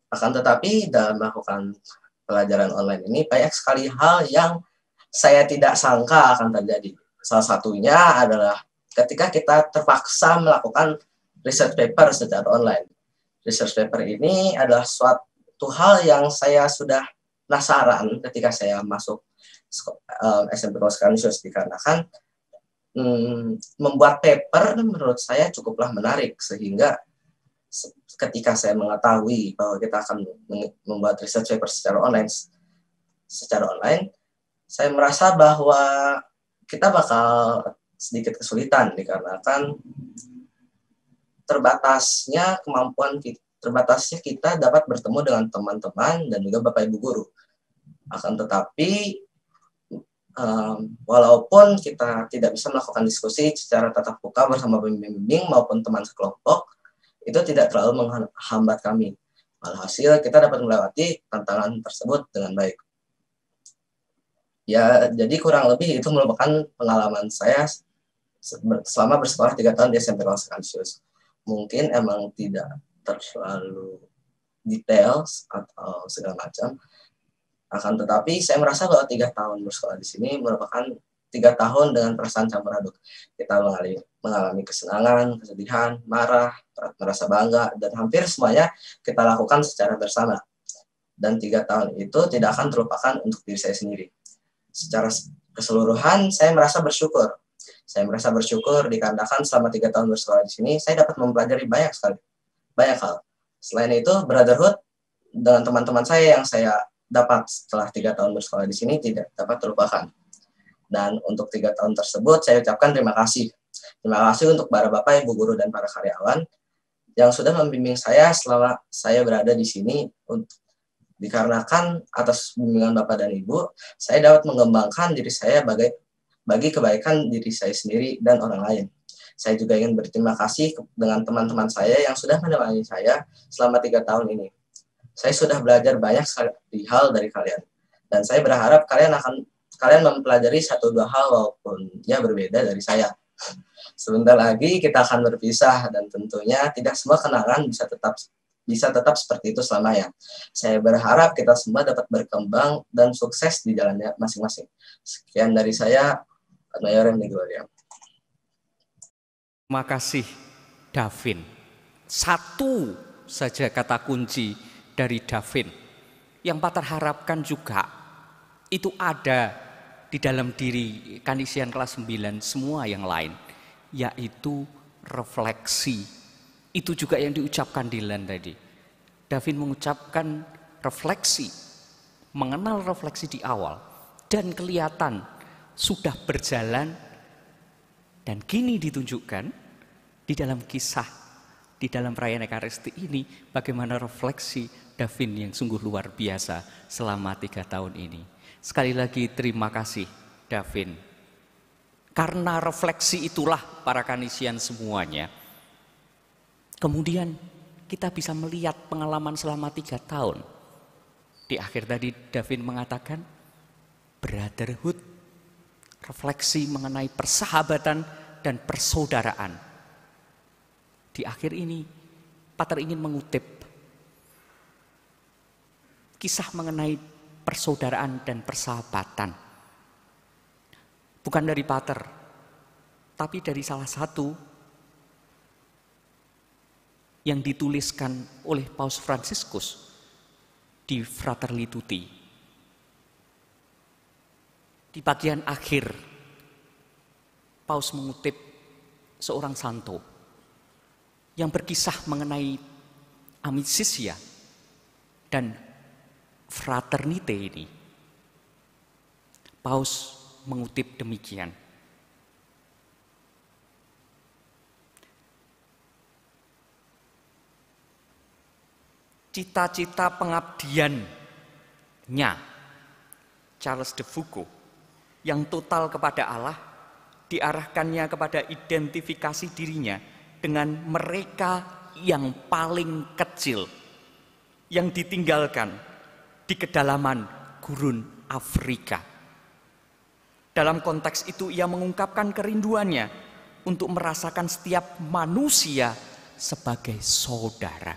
Akan tetapi dalam melakukan pelajaran online ini banyak sekali hal yang saya tidak sangka akan terjadi. Salah satunya adalah ketika kita terpaksa melakukan research paper secara online. Research paper ini adalah suatu hal yang saya sudah penasaran ketika saya masuk SMP Kawasan Kanisius, dikarenakan membuat paper menurut saya cukuplah menarik, sehingga ketika saya mengetahui bahwa kita akan membuat research paper secara online, saya merasa bahwa kita bakal sedikit kesulitan dikarenakan terbatasnya kita dapat bertemu dengan teman-teman dan juga Bapak Ibu guru. Akan tetapi walaupun kita tidak bisa melakukan diskusi secara tatap muka bersama pembimbing maupun teman sekelompok, itu tidak terlalu menghambat kami. Alhasil kita dapat melewati tantangan tersebut dengan baik. Ya, jadi kurang lebih itu merupakan pengalaman saya selama bersekolah 3 tahun di SMP Kawasan Kanisius. Mungkin emang tidak terlalu detail atau segala macam. Akan tetapi saya merasa bahwa 3 tahun bersekolah di sini merupakan 3 tahun dengan perasaan campur aduk. Kita mengalami kesenangan, kesedihan, marah, merasa bangga, dan hampir semuanya kita lakukan secara bersama. Dan 3 tahun itu tidak akan terlupakan untuk diri saya sendiri. Secara keseluruhan, saya merasa bersyukur. Saya merasa bersyukur dikarenakan selama 3 tahun bersekolah di sini, saya dapat mempelajari banyak hal. Selain itu, brotherhood dengan teman-teman saya yang saya dapat setelah 3 tahun bersekolah di sini tidak dapat terlupakan. Dan untuk 3 tahun tersebut, saya ucapkan terima kasih. Terima kasih untuk para Bapak, Ibu guru, dan para karyawan yang sudah membimbing saya selama saya berada di sini. Dikarenakan atas bimbingan Bapak dan Ibu, saya dapat mengembangkan diri saya bagi kebaikan diri saya sendiri dan orang lain. Saya juga ingin berterima kasih dengan teman-teman saya yang sudah menemani saya selama 3 tahun ini. Saya sudah belajar banyak hal dari kalian. Dan saya berharap kalian mempelajari 1-2 hal walaupun ya berbeda dari saya. Sebentar lagi kita akan berpisah dan tentunya tidak semua kenangan bisa tetap seperti itu selamanya. Saya berharap kita semua dapat berkembang dan sukses di jalannya masing-masing. Sekian dari saya, Mayorem de Gloria. Terima kasih, Davin. Satu saja kata kunci dari Davin yang Pater harapkan juga itu ada di dalam diri Kanisian kelas 9 semua yang lain, yaitu refleksi. Itu juga yang diucapkan Dylan tadi. Davin mengucapkan refleksi, mengenal refleksi di awal, dan kelihatan sudah berjalan dan kini ditunjukkan di dalam kisah di dalam perayaan Ekaristi ini bagaimana refleksi Davin yang sungguh luar biasa selama 3 tahun ini. Sekali lagi terima kasih Davin. Karena refleksi itulah para Kanisian semuanya. Kemudian kita bisa melihat pengalaman selama 3 tahun. Di akhir tadi Davin mengatakan brotherhood, refleksi mengenai persahabatan dan persaudaraan. Di akhir ini, Pater ingin mengutip kisah mengenai persaudaraan dan persahabatan. Bukan dari Pater, tapi dari salah satu yang dituliskan oleh Paus Fransiskus di Fratelli Tutti. Di bagian akhir, Paus mengutip seorang santo yang berkisah mengenai amicizia dan fraternite ini. Paus mengutip demikian. Cita-cita pengabdiannya Charles de Foucault yang total kepada Allah diarahkannya kepada identifikasi dirinya dengan mereka yang paling kecil yang ditinggalkan di kedalaman gurun Afrika. Dalam konteks itu ia mengungkapkan kerinduannya untuk merasakan setiap manusia sebagai saudara.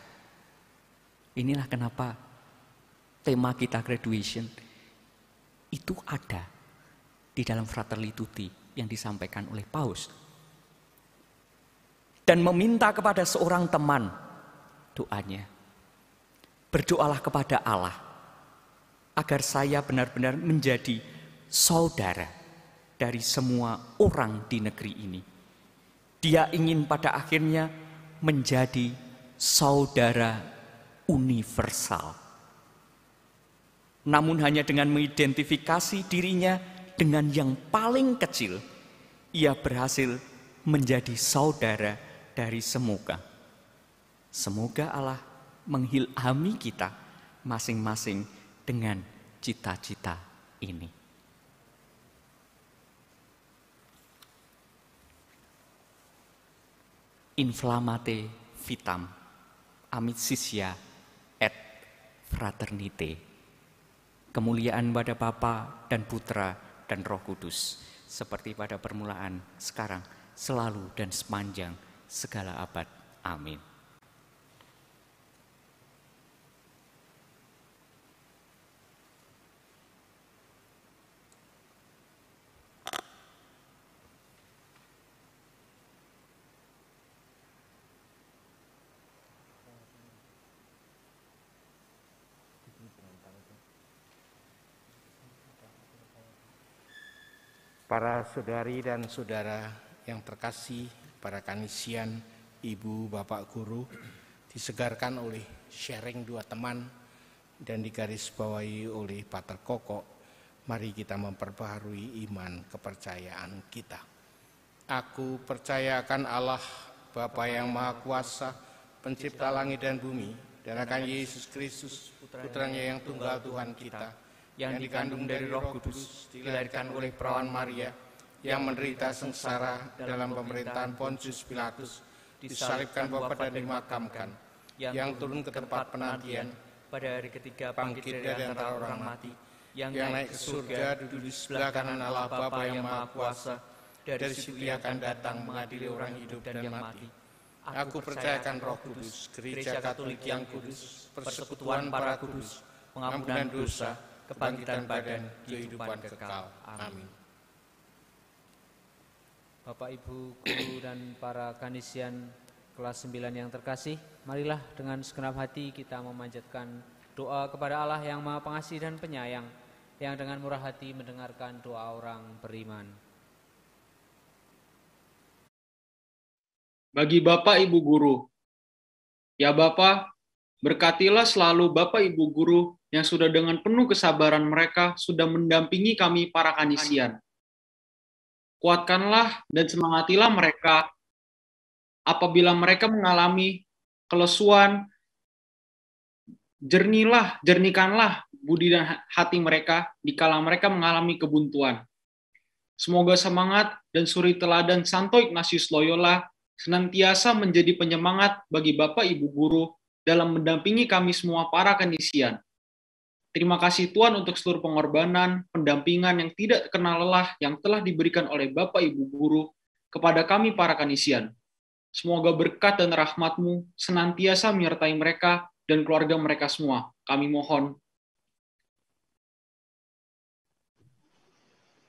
Inilah kenapa tema kita graduation itu ada di dalam Fratelli Tutti yang disampaikan oleh Paus. Dan meminta kepada seorang teman doanya, berdoalah kepada Allah agar saya benar-benar menjadi saudara dari semua orang di negeri ini. Dia ingin pada akhirnya menjadi saudara universal. Namun hanya dengan mengidentifikasi dirinya dengan yang paling kecil, ia berhasil menjadi saudara dari semoga. Semoga Allah mengilhami kita masing-masing dengan cita-cita ini. Inflammate vitam, amicizia et fraternite. Kemuliaan pada Bapa dan Putra dan Roh Kudus, seperti pada permulaan, sekarang, selalu dan sepanjang segala abad. Amin. Para saudari dan saudara yang terkasih, para Kanisian, ibu, bapak guru, disegarkan oleh sharing 2 teman dan digarisbawahi oleh Pater Koko, mari kita memperbaharui iman kepercayaan kita. Aku percaya akan Allah, Bapa yang Maha Kuasa, pencipta langit dan bumi, dan akan Yesus Kristus, putranya yang tunggal Tuhan kita, yang dikandung dari Roh Kudus, dilahirkan oleh perawan Maria, yang menderita sengsara dalam pemerintahan Pontius Pilatus, disalibkan Bapa dan dimakamkan, yang turun ke tempat penantian, pada hari ketiga bangkit dari antara orang mati, yang naik ke surga, duduk di sebelah kanan Allah Bapa yang Maha Kuasa, dari situ ia akan datang mengadili orang hidup dan yang mati. Aku percayakan Roh Kudus, Gereja Katolik yang kudus, persekutuan para kudus, pengampunan dosa, kebangkitan badan, kehidupan kekal. Amin. Bapak, Ibu, Guru, dan para Kanisian kelas 9 yang terkasih, marilah dengan segenap hati kita memanjatkan doa kepada Allah yang Maha Pengasih dan Penyayang, yang dengan murah hati mendengarkan doa orang beriman. Bagi Bapak Ibu Guru, ya Bapak, berkatilah selalu Bapak Ibu Guru yang sudah dengan penuh kesabaran mereka sudah mendampingi kami para Kanisian. Kuatkanlah dan semangatilah mereka apabila mereka mengalami kelesuan, jernihkanlah budi dan hati mereka dikala mereka mengalami kebuntuan. Semoga semangat dan suri teladan Santo Ignatius Loyola senantiasa menjadi penyemangat bagi Bapak Ibu guru dalam mendampingi kami semua para kanisian. Terima kasih Tuhan untuk seluruh pengorbanan, pendampingan yang tidak kenal lelah yang telah diberikan oleh Bapak Ibu guru kepada kami para kanisian. Semoga berkat dan rahmat-Mu senantiasa menyertai mereka dan keluarga mereka semua. Kami mohon.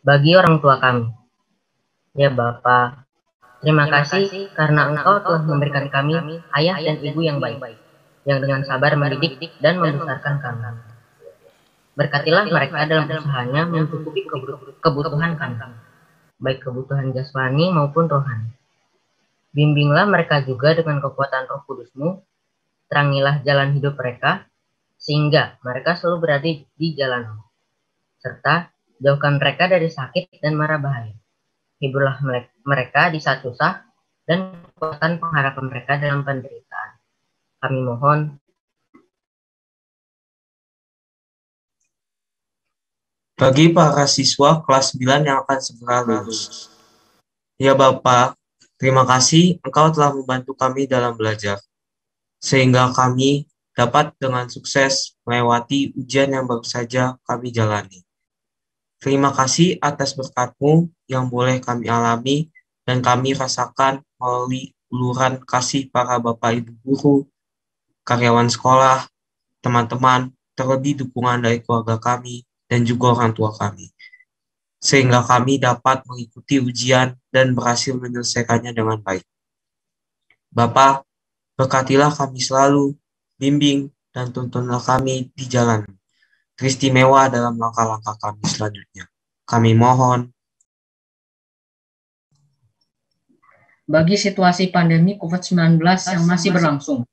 Bagi orang tua kami, ya Bapa, terima kasih karena Engkau telah memberikan kami ayah dan ibu yang baik, yang dengan sabar mendidik dan membesarkan kami. Berkatilah mereka dalam usahanya mencukupi kebutuhan kami, baik kebutuhan jasmani maupun rohani. Bimbinglah mereka juga dengan kekuatan Roh Kudus-Mu, terangilah jalan hidup mereka, sehingga mereka selalu berada di jalan-Mu. Serta jauhkan mereka dari sakit dan mara bahaya. Hiburlah mereka di saat susah, dan kekuatan pengharapan mereka dalam penderitaan. Kami mohon. Bagi para siswa kelas 9 yang akan segera lulus. Ya Bapa, terima kasih Engkau telah membantu kami dalam belajar, sehingga kami dapat dengan sukses melewati ujian yang baru saja kami jalani. Terima kasih atas berkat-Mu yang boleh kami alami dan kami rasakan melalui uluran kasih para Bapak Ibu guru, karyawan sekolah, teman-teman, terlebih dukungan dari keluarga kami, dan juga orang tua kami, sehingga kami dapat mengikuti ujian dan berhasil menyelesaikannya dengan baik. Bapa, berkatilah kami selalu, bimbing dan tuntunlah kami di jalan teristimewa dalam langkah-langkah kami selanjutnya. Kami mohon. Bagi situasi pandemi COVID-19 yang masih berlangsung,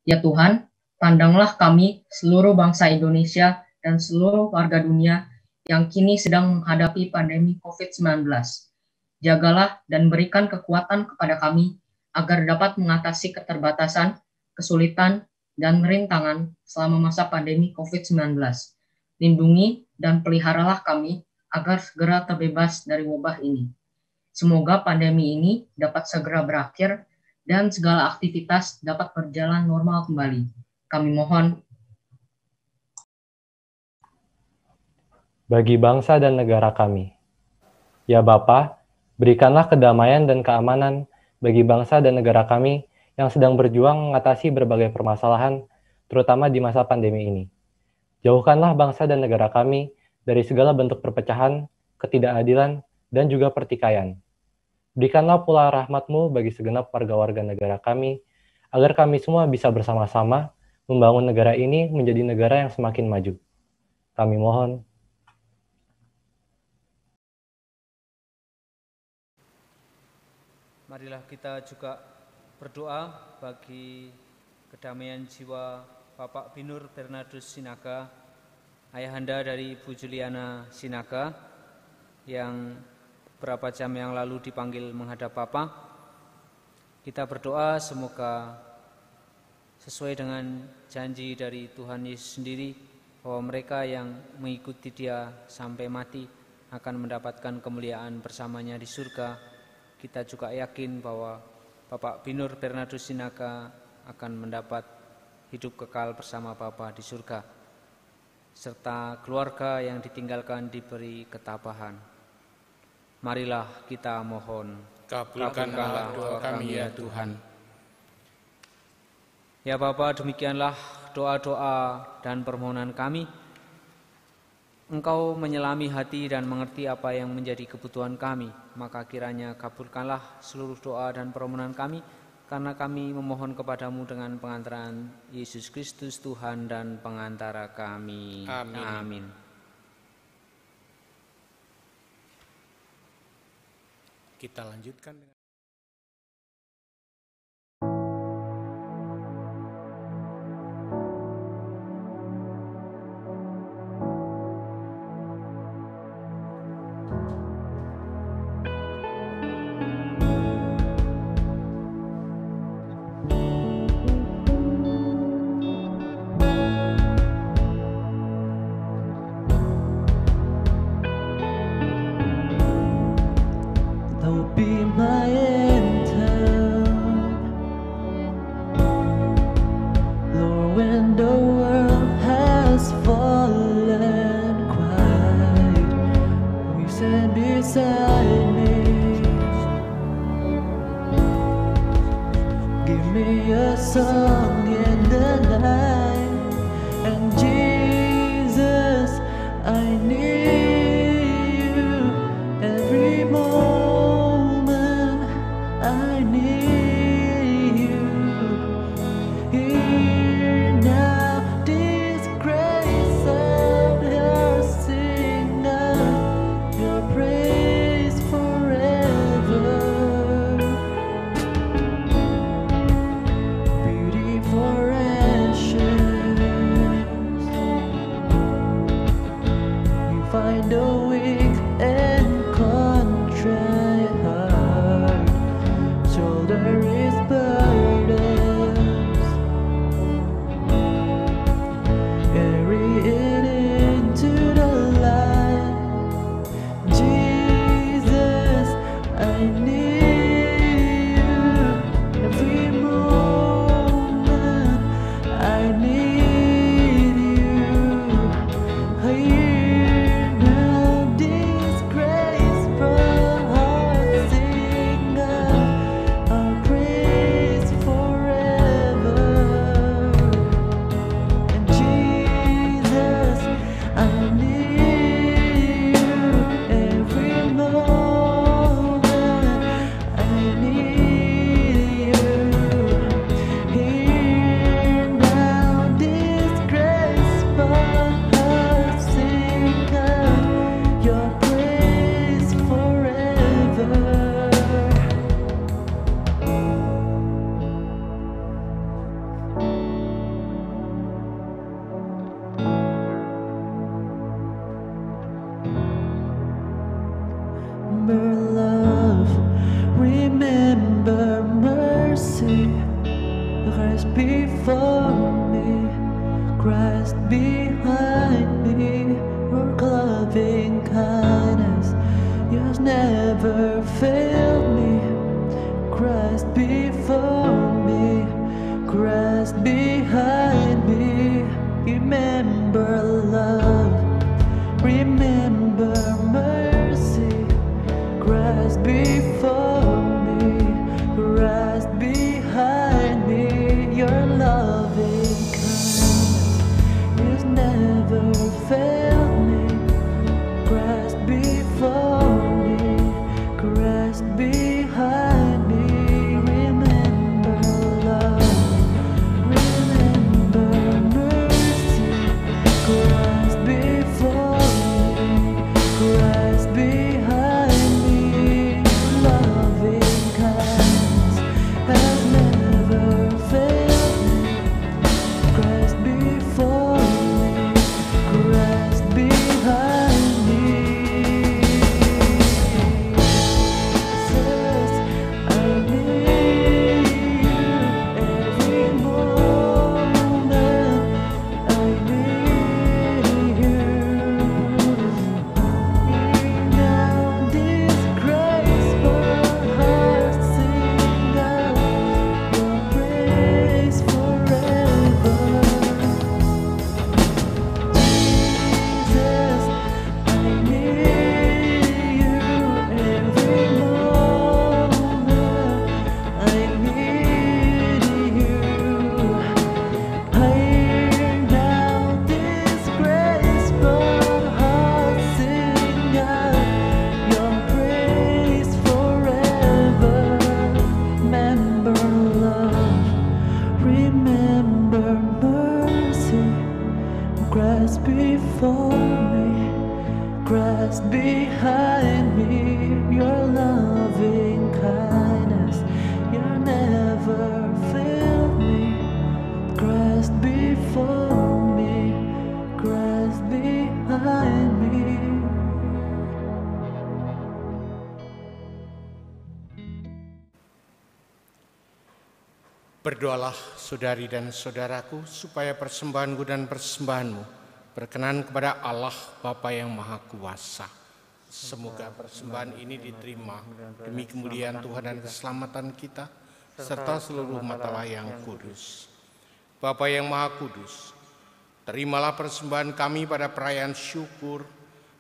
ya Tuhan, pandanglah kami, seluruh bangsa Indonesia, dan seluruh warga dunia yang kini sedang menghadapi pandemi COVID-19. Jagalah dan berikan kekuatan kepada kami agar dapat mengatasi keterbatasan, kesulitan, dan rintangan selama masa pandemi COVID-19. Lindungi dan peliharalah kami agar segera terbebas dari wabah ini. Semoga pandemi ini dapat segera berakhir dan segala aktivitas dapat berjalan normal kembali. Kami mohon. Bagi bangsa dan negara kami. Ya Bapa, berikanlah kedamaian dan keamanan bagi bangsa dan negara kami yang sedang berjuang mengatasi berbagai permasalahan, terutama di masa pandemi ini. Jauhkanlah bangsa dan negara kami dari segala bentuk perpecahan, ketidakadilan, dan juga pertikaian. Berikanlah pula rahmat-Mu bagi segenap warga-warga negara kami, agar kami semua bisa bersama-sama membangun negara ini menjadi negara yang semakin maju. Kami mohon. Marilah kita juga berdoa bagi kedamaian jiwa Bapak Binur Bernardus Sinaga, ayahanda dari Ibu Juliana Sinaga, yang beberapa jam yang lalu dipanggil menghadap Bapak. Kita berdoa semoga sesuai dengan janji dari Tuhan Yesus sendiri, bahwa mereka yang mengikuti Dia sampai mati akan mendapatkan kemuliaan bersamanya di surga. Kita juga yakin bahwa Bapak Binur Bernardus Sinaga akan mendapat hidup kekal bersama Bapa di surga, serta keluarga yang ditinggalkan diberi ketabahan. Marilah kita mohon. Kabulkanlah doa kami ya Tuhan. Ya Bapa, demikianlah doa-doa dan permohonan kami. Engkau menyelami hati dan mengerti apa yang menjadi kebutuhan kami, maka kiranya kabulkanlah seluruh doa dan permohonan kami, karena kami memohon kepadamu dengan pengantaran Yesus Kristus Tuhan dan pengantara kami. Amin. Amin. Kita lanjutkan dengan when the world has fallen quiet, we stand beside me. Give me a song in the night, and Jesus, I need you every moment. I need you. Hear now this grace of your singer, your praise forever. Beauty for ashes. You find a weak and contrite heart, shoulder his burdens, carry it into the light. Jesus, I need you every moment. I need you. Hear now this grace from our singer, our praise forever. And Jesus, I need you every moment. I need you. Hear now this grace from our singer, your praise forever. Remember love, remember mercy. Christ before me, Christ behind me. Your loving kindness, yours never failed me. Christ before me, Christ behind me. Remember love, remember mercy. Christ before me, Christ behind me. Your loving kindness has never failed me. Christ before me, Christ behind me. Remember love, remember mercy. Christ before me, Christ behind me. Loving kindness has never failed me. Christ before me, Christ behind me. Jesus, I need you every moment. I need you. Now this grace for her singer, your praise forever. Jesus, I need you every moment. I need you. Hear now this grace from her singer, your praise forever. Remember love, remember mercy. Christ before me, Christ behind me. Your loving kindness, you never failed me. Christ before me, Christ behind me. Berdoalah saudari dan saudaraku supaya persembahanku dan persembahanmu berkenan kepada Allah Bapa yang Maha Kuasa. Semoga persembahan ini diterima demi kemuliaan Tuhan dan keselamatan kita, serta seluruh umat Allah yang kudus. Bapa yang Maha Kudus, terimalah persembahan kami pada perayaan syukur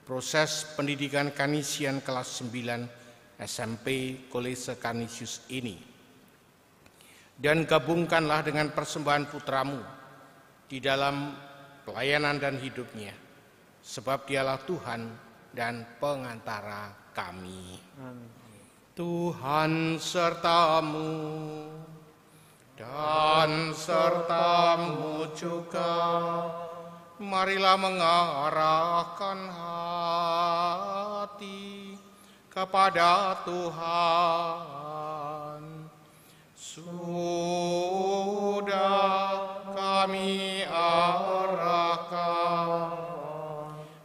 proses pendidikan Kanisian kelas 9 SMP Kolese Kanisius ini. Dan gabungkanlah dengan persembahan putramu di dalam pelayanan dan hidupnya, sebab dialah Tuhan dan pengantara kami. Amin. Tuhan sertamu dan sertamu juga. Marilah mengarahkan hati kepada Tuhan. Sudah kami arahkan,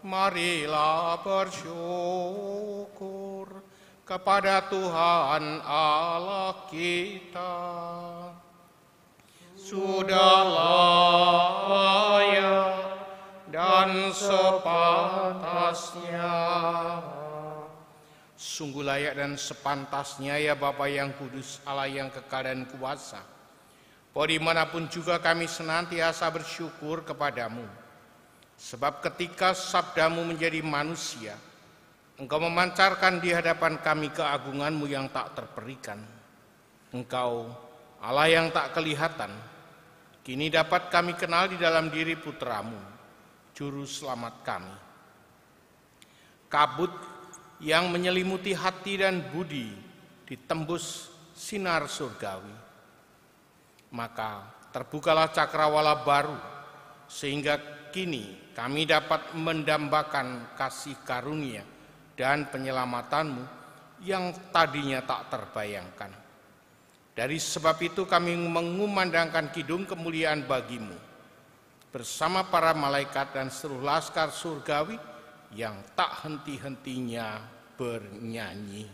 marilah bersyukur kepada Tuhan Allah kita. Sudah layak dan sepantasnya. Sungguh layak dan sepantasnya ya Bapa yang kudus, Allah yang kekal dan kuasa, bahwa dimanapun juga kami senantiasa bersyukur kepadamu. Sebab ketika sabdamu menjadi manusia, Engkau memancarkan di hadapan kami keagunganmu yang tak terperikan. Engkau Allah yang tak kelihatan, kini dapat kami kenal di dalam diri putramu, Juru Selamat kami. Kabut yang menyelimuti hati dan budi ditembus sinar surgawi. Maka terbukalah cakrawala baru, sehingga kini kami dapat mendambakan kasih karunia dan penyelamatanmu yang tadinya tak terbayangkan. Dari sebab itu kami mengumandangkan kidung kemuliaan bagimu, bersama para malaikat dan seluruh laskar surgawi yang tak henti-hentinya bernyanyi.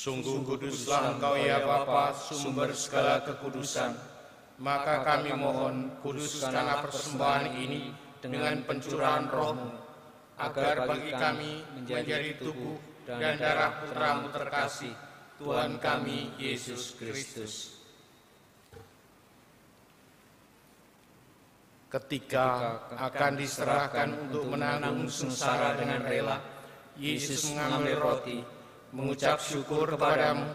Sungguh kuduslah Engkau ya Bapa, sumber segala kekudusan. Maka kami mohon, kuduskanlah persembahan ini dengan pencurahan Roh-Mu, agar bagi kami menjadi tubuh dan darah Putra-Mu terkasih, Tuhan kami Yesus Kristus. Ketika akan diserahkan untuk menanggung sengsara dengan rela, Yesus mengambil roti, mengucap syukur kepadamu,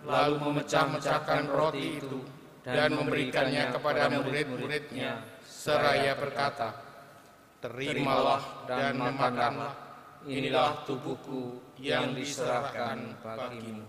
lalu memecah-mecahkan roti itu dan memberikannya kepada murid-muridnya, seraya berkata, "Terimalah dan makanlah, inilah tubuhku yang diserahkan bagimu."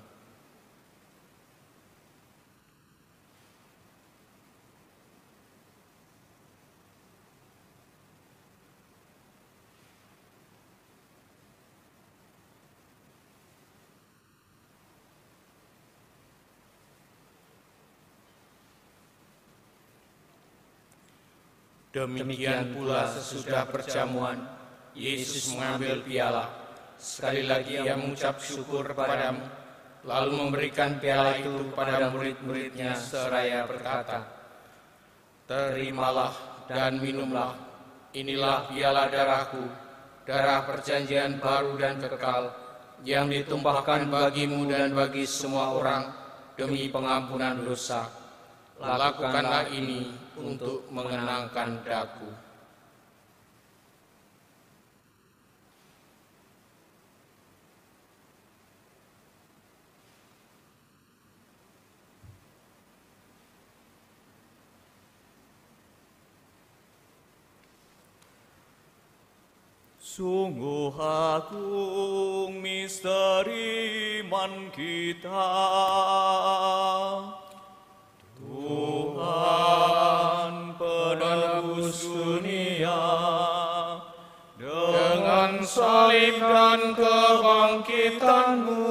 Demikian pula sesudah perjamuan, Yesus mengambil piala. Sekali lagi ia mengucap syukur kepadamu, lalu memberikan piala itu kepada murid-muridnya seraya berkata, "Terimalah dan minumlah, inilah piala darahku, darah perjanjian baru dan kekal, yang ditumpahkan bagimu dan bagi semua orang demi pengampunan dosa. Lakukanlah ini untuk mengenangkan daku." Sungguh agung misteri iman kita, Tuhan penebus dunia, dengan salib dan kebangkitan-Mu,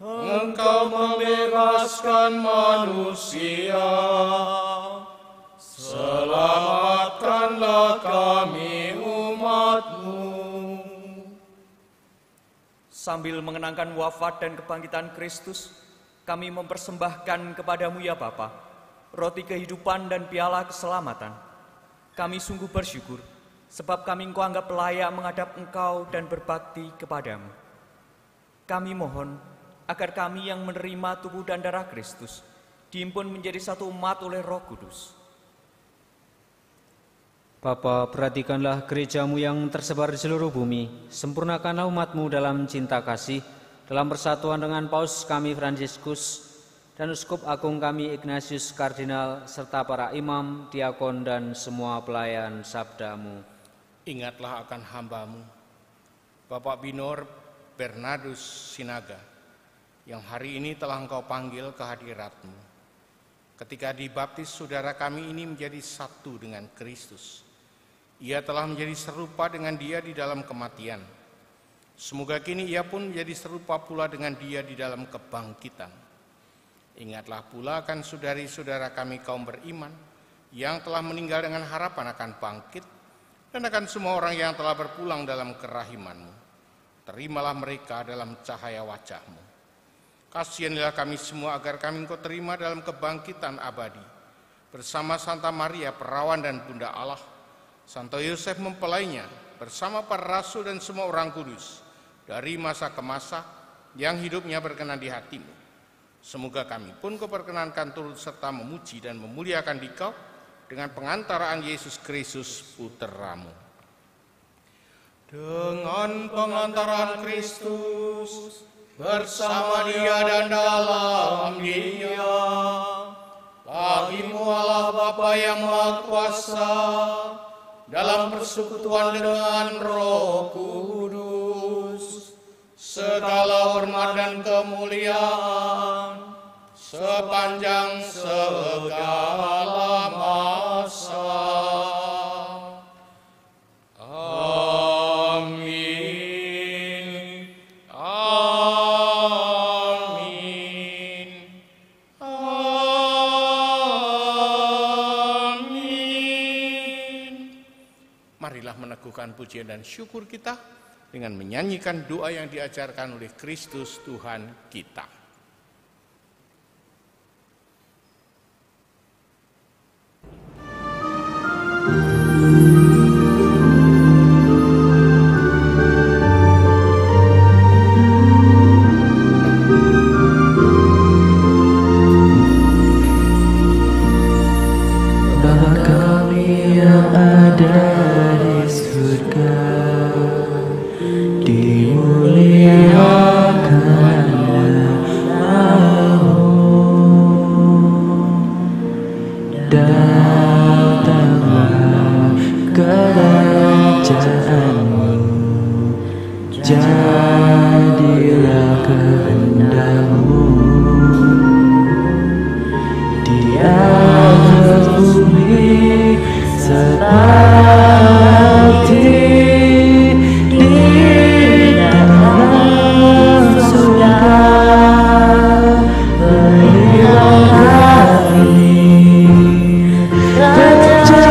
Engkau membebaskan manusia. Selamatkanlah kami umat-Mu. Sambil mengenangkan wafat dan kebangkitan Kristus, kami mempersembahkan kepadamu ya Bapa, roti kehidupan dan piala keselamatan. Kami sungguh bersyukur, sebab kami Engkau anggap layak menghadap Engkau dan berbakti kepadamu. Kami mohon agar kami yang menerima tubuh dan darah Kristus dihimpun menjadi satu umat oleh Roh Kudus. Bapa, perhatikanlah gereja-Mu yang tersebar di seluruh bumi. Sempurnakanlah umat-Mu dalam cinta kasih, dalam persatuan dengan Paus kami Fransiskus dan Uskup Agung kami Ignatius Kardinal, serta para imam, diakon, dan semua pelayan sabda-Mu. Ingatlah akan hamba-Mu, Bapak Binor Bernardus Sinaga, yang hari ini telah Engkau panggil ke hadirat-Mu. Ketika dibaptis, saudara kami ini menjadi satu dengan Kristus. Ia telah menjadi serupa dengan Dia di dalam kematian. Semoga kini ia pun menjadi serupa pula dengan Dia di dalam kebangkitan. Ingatlah pula akan saudari-saudara kami kaum beriman yang telah meninggal dengan harapan akan bangkit, dan akan semua orang yang telah berpulang dalam kerahiman-Mu. Terimalah mereka dalam cahaya wajah-Mu. Kasihanilah kami semua agar kami Engkau terima dalam kebangkitan abadi, bersama Santa Maria Perawan dan Bunda Allah, Santo Yosef mempelainya, bersama para rasul dan semua orang kudus, dari masa ke masa, yang hidupnya berkenan di hati-Mu. Semoga kami pun Kau perkenankan turut serta memuji dan memuliakan Dikau dengan pengantaraan Yesus Kristus Putra-Mu. Dengan pengantaran Kristus, bersama Dia dan dalam Dia, bagi-Mu Allah Bapa yang Maha Kuasa, dalam persekutuan dengan Roh Kudus, segala hormat dan kemuliaan sepanjang segala masa. Amin. Amin. Marilah meneguhkan pujian dan syukur kita dengan menyanyikan doa yang diajarkan oleh Kristus Tuhan kita. Bapa kami yang ada di surga, dimuliakan namamu, datanglah kerajaanmu, jadilah kehendak-Mu di atas bumi seperti di dalam surga. Berilah kami rejeki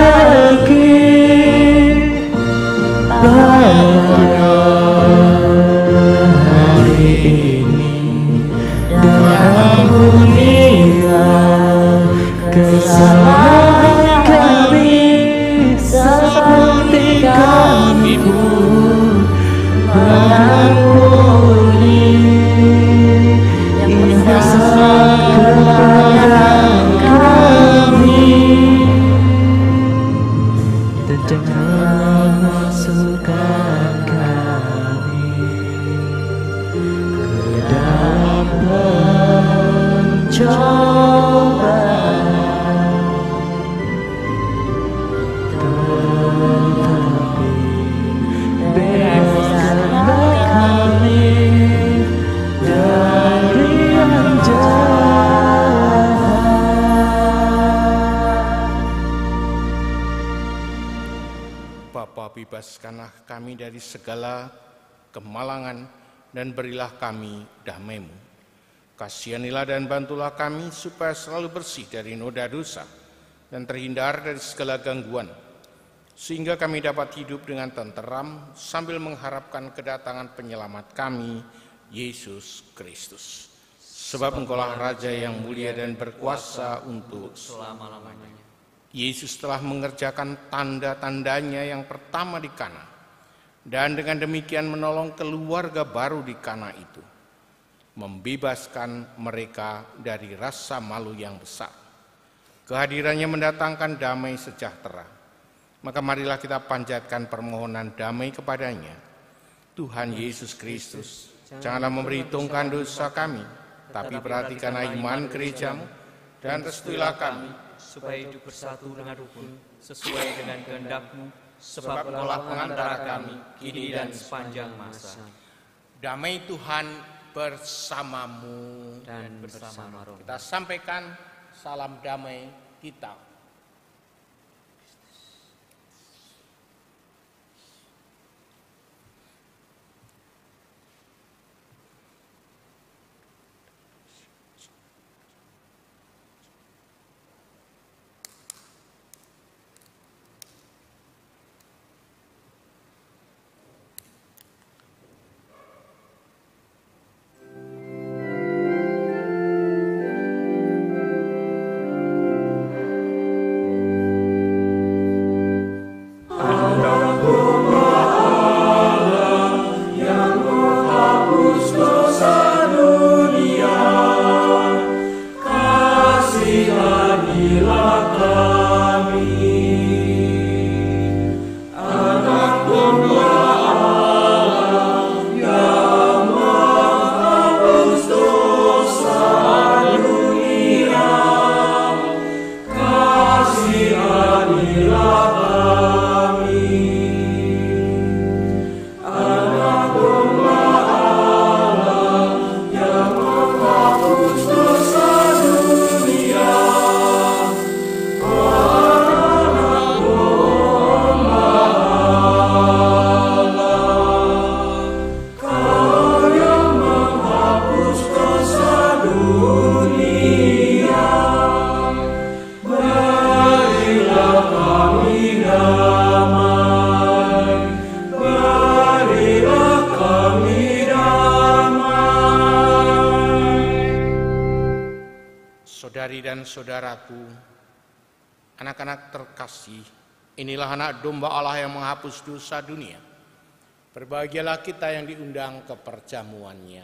Bapa, bebaskanlah kami dari segala kemalangan dan berilah kami damai-Mu. Kasihanilah dan bantulah kami supaya selalu bersih dari noda dosa dan terhindar dari segala gangguan, sehingga kami dapat hidup dengan tenteram sambil mengharapkan kedatangan penyelamat kami, Yesus Kristus. Sebab Engkaulah Raja yang mulia dan berkuasa untuk selama-lamanya. Yesus telah mengerjakan tanda-tandanya yang pertama di Kana, dan dengan demikian menolong keluarga baru di Kana itu, membebaskan mereka dari rasa malu yang besar. Kehadirannya mendatangkan damai sejahtera. Maka marilah kita panjatkan permohonan damai kepadanya. Tuhan Yesus Kristus, janganlah memperhitungkan dosa kami, tapi perhatikanlah iman gereja-Mu, dan restuilah kami, supaya hidup bersatu dengan rukun, sesuai dengan kehendak-Mu, sebab Engkaulah pengantara kami, kini dan sepanjang masa. Damai Tuhan bersamamu dan bersama roh. Kita sampaikan salam damai kita. Saudaraku, anak-anak terkasih, inilah anak domba Allah yang menghapus dosa dunia. Berbahagialah kita yang diundang ke perjamuannya.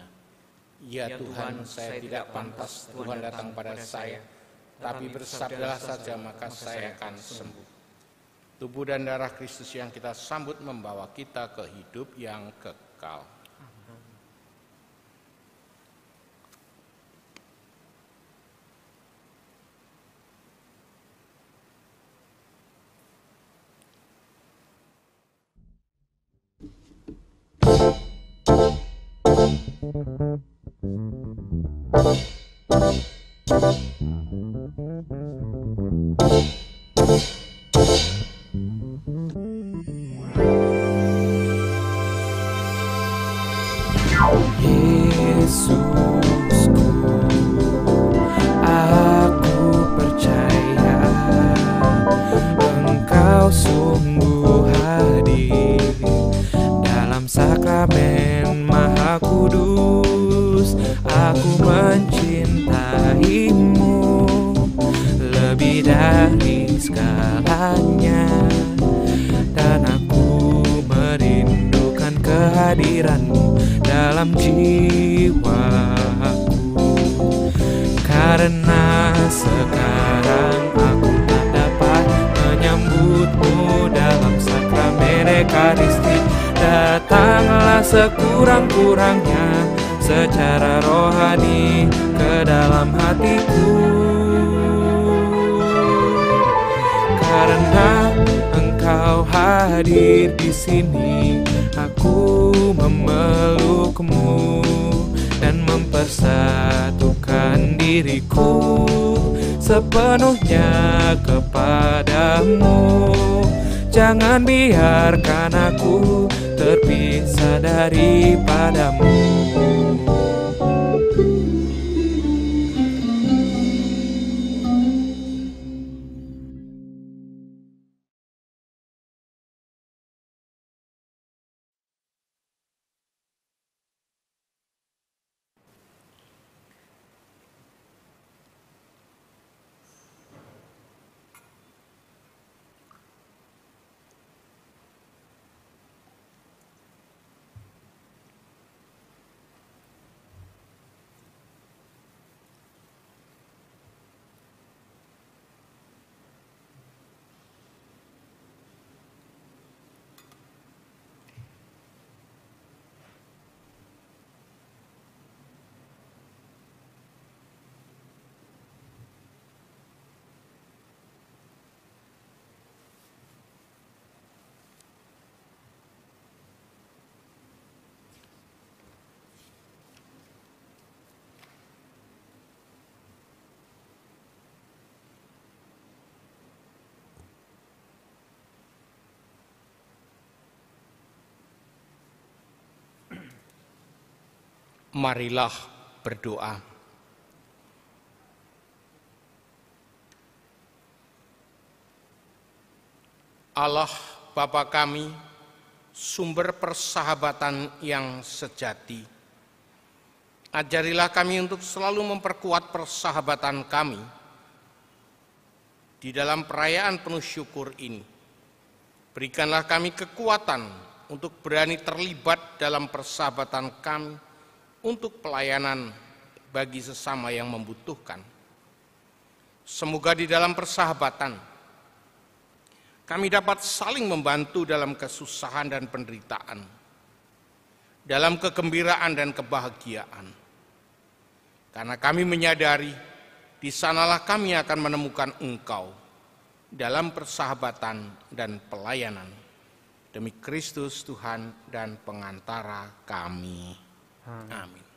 Ya Tuhan, saya tidak pantas Tuhan datang pada saya, tapi bersabdalah saja maka saya akan sembuh. Tubuh dan darah Kristus yang kita sambut membawa kita ke hidup yang kekal. Yesusku, aku percaya Engkau sungguh hadir dalam sakramen Maha Kudus. Aku mencintaimu lebih dari segalanya, dan aku merindukan kehadiranmu dalam jiwaku. Karena sekarang aku tak dapat menyambutmu dalam sakramen Ekaristi, datanglah sekurang-kurangnya secara rohani ke dalam hatiku. Karena Engkau hadir di sini, aku memelukmu dan mempersatukan diriku sepenuhnya kepadamu. Jangan biarkan aku terpisah daripadamu. Marilah berdoa. Allah Bapa kami, sumber persahabatan yang sejati, ajarilah kami untuk selalu memperkuat persahabatan kami di dalam perayaan penuh syukur ini. Berikanlah kami kekuatan untuk berani terlibat dalam persahabatan kami untuk pelayanan bagi sesama yang membutuhkan. Semoga di dalam persahabatan kami dapat saling membantu dalam kesusahan dan penderitaan, dalam kegembiraan dan kebahagiaan. Karena kami menyadari di sanalah kami akan menemukan Engkau dalam persahabatan dan pelayanan. Demi Kristus Tuhan dan pengantara kami. Amin.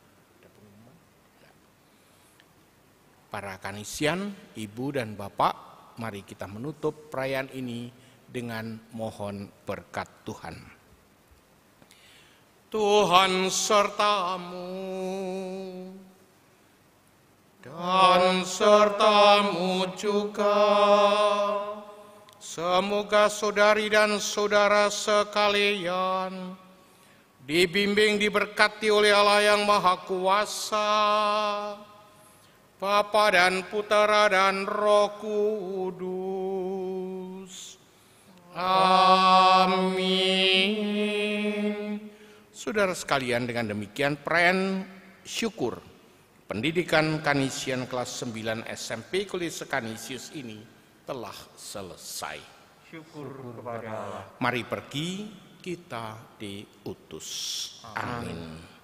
Para kanisian, ibu dan bapak, mari kita menutup perayaan ini dengan mohon berkat Tuhan. Tuhan sertamu dan sertamu juga. Semoga saudari dan saudara sekalian dibimbing, diberkati oleh Allah yang Maha Kuasa, Bapa dan Putera dan Roh Kudus. Amin. Saudara sekalian, dengan demikian perayaan syukur pendidikan Kanisian kelas 9 SMP Kolese Kanisius ini telah selesai. Syukur kepada Allah. Mari pergi, kita diutus. Amin. Tuhan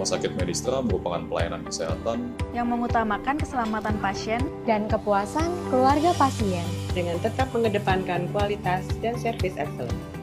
Rumah Sakit Medistra merupakan pelayanan kesehatan yang mengutamakan keselamatan pasien dan kepuasan keluarga pasien dengan tetap mengedepankan kualitas dan servis excellence.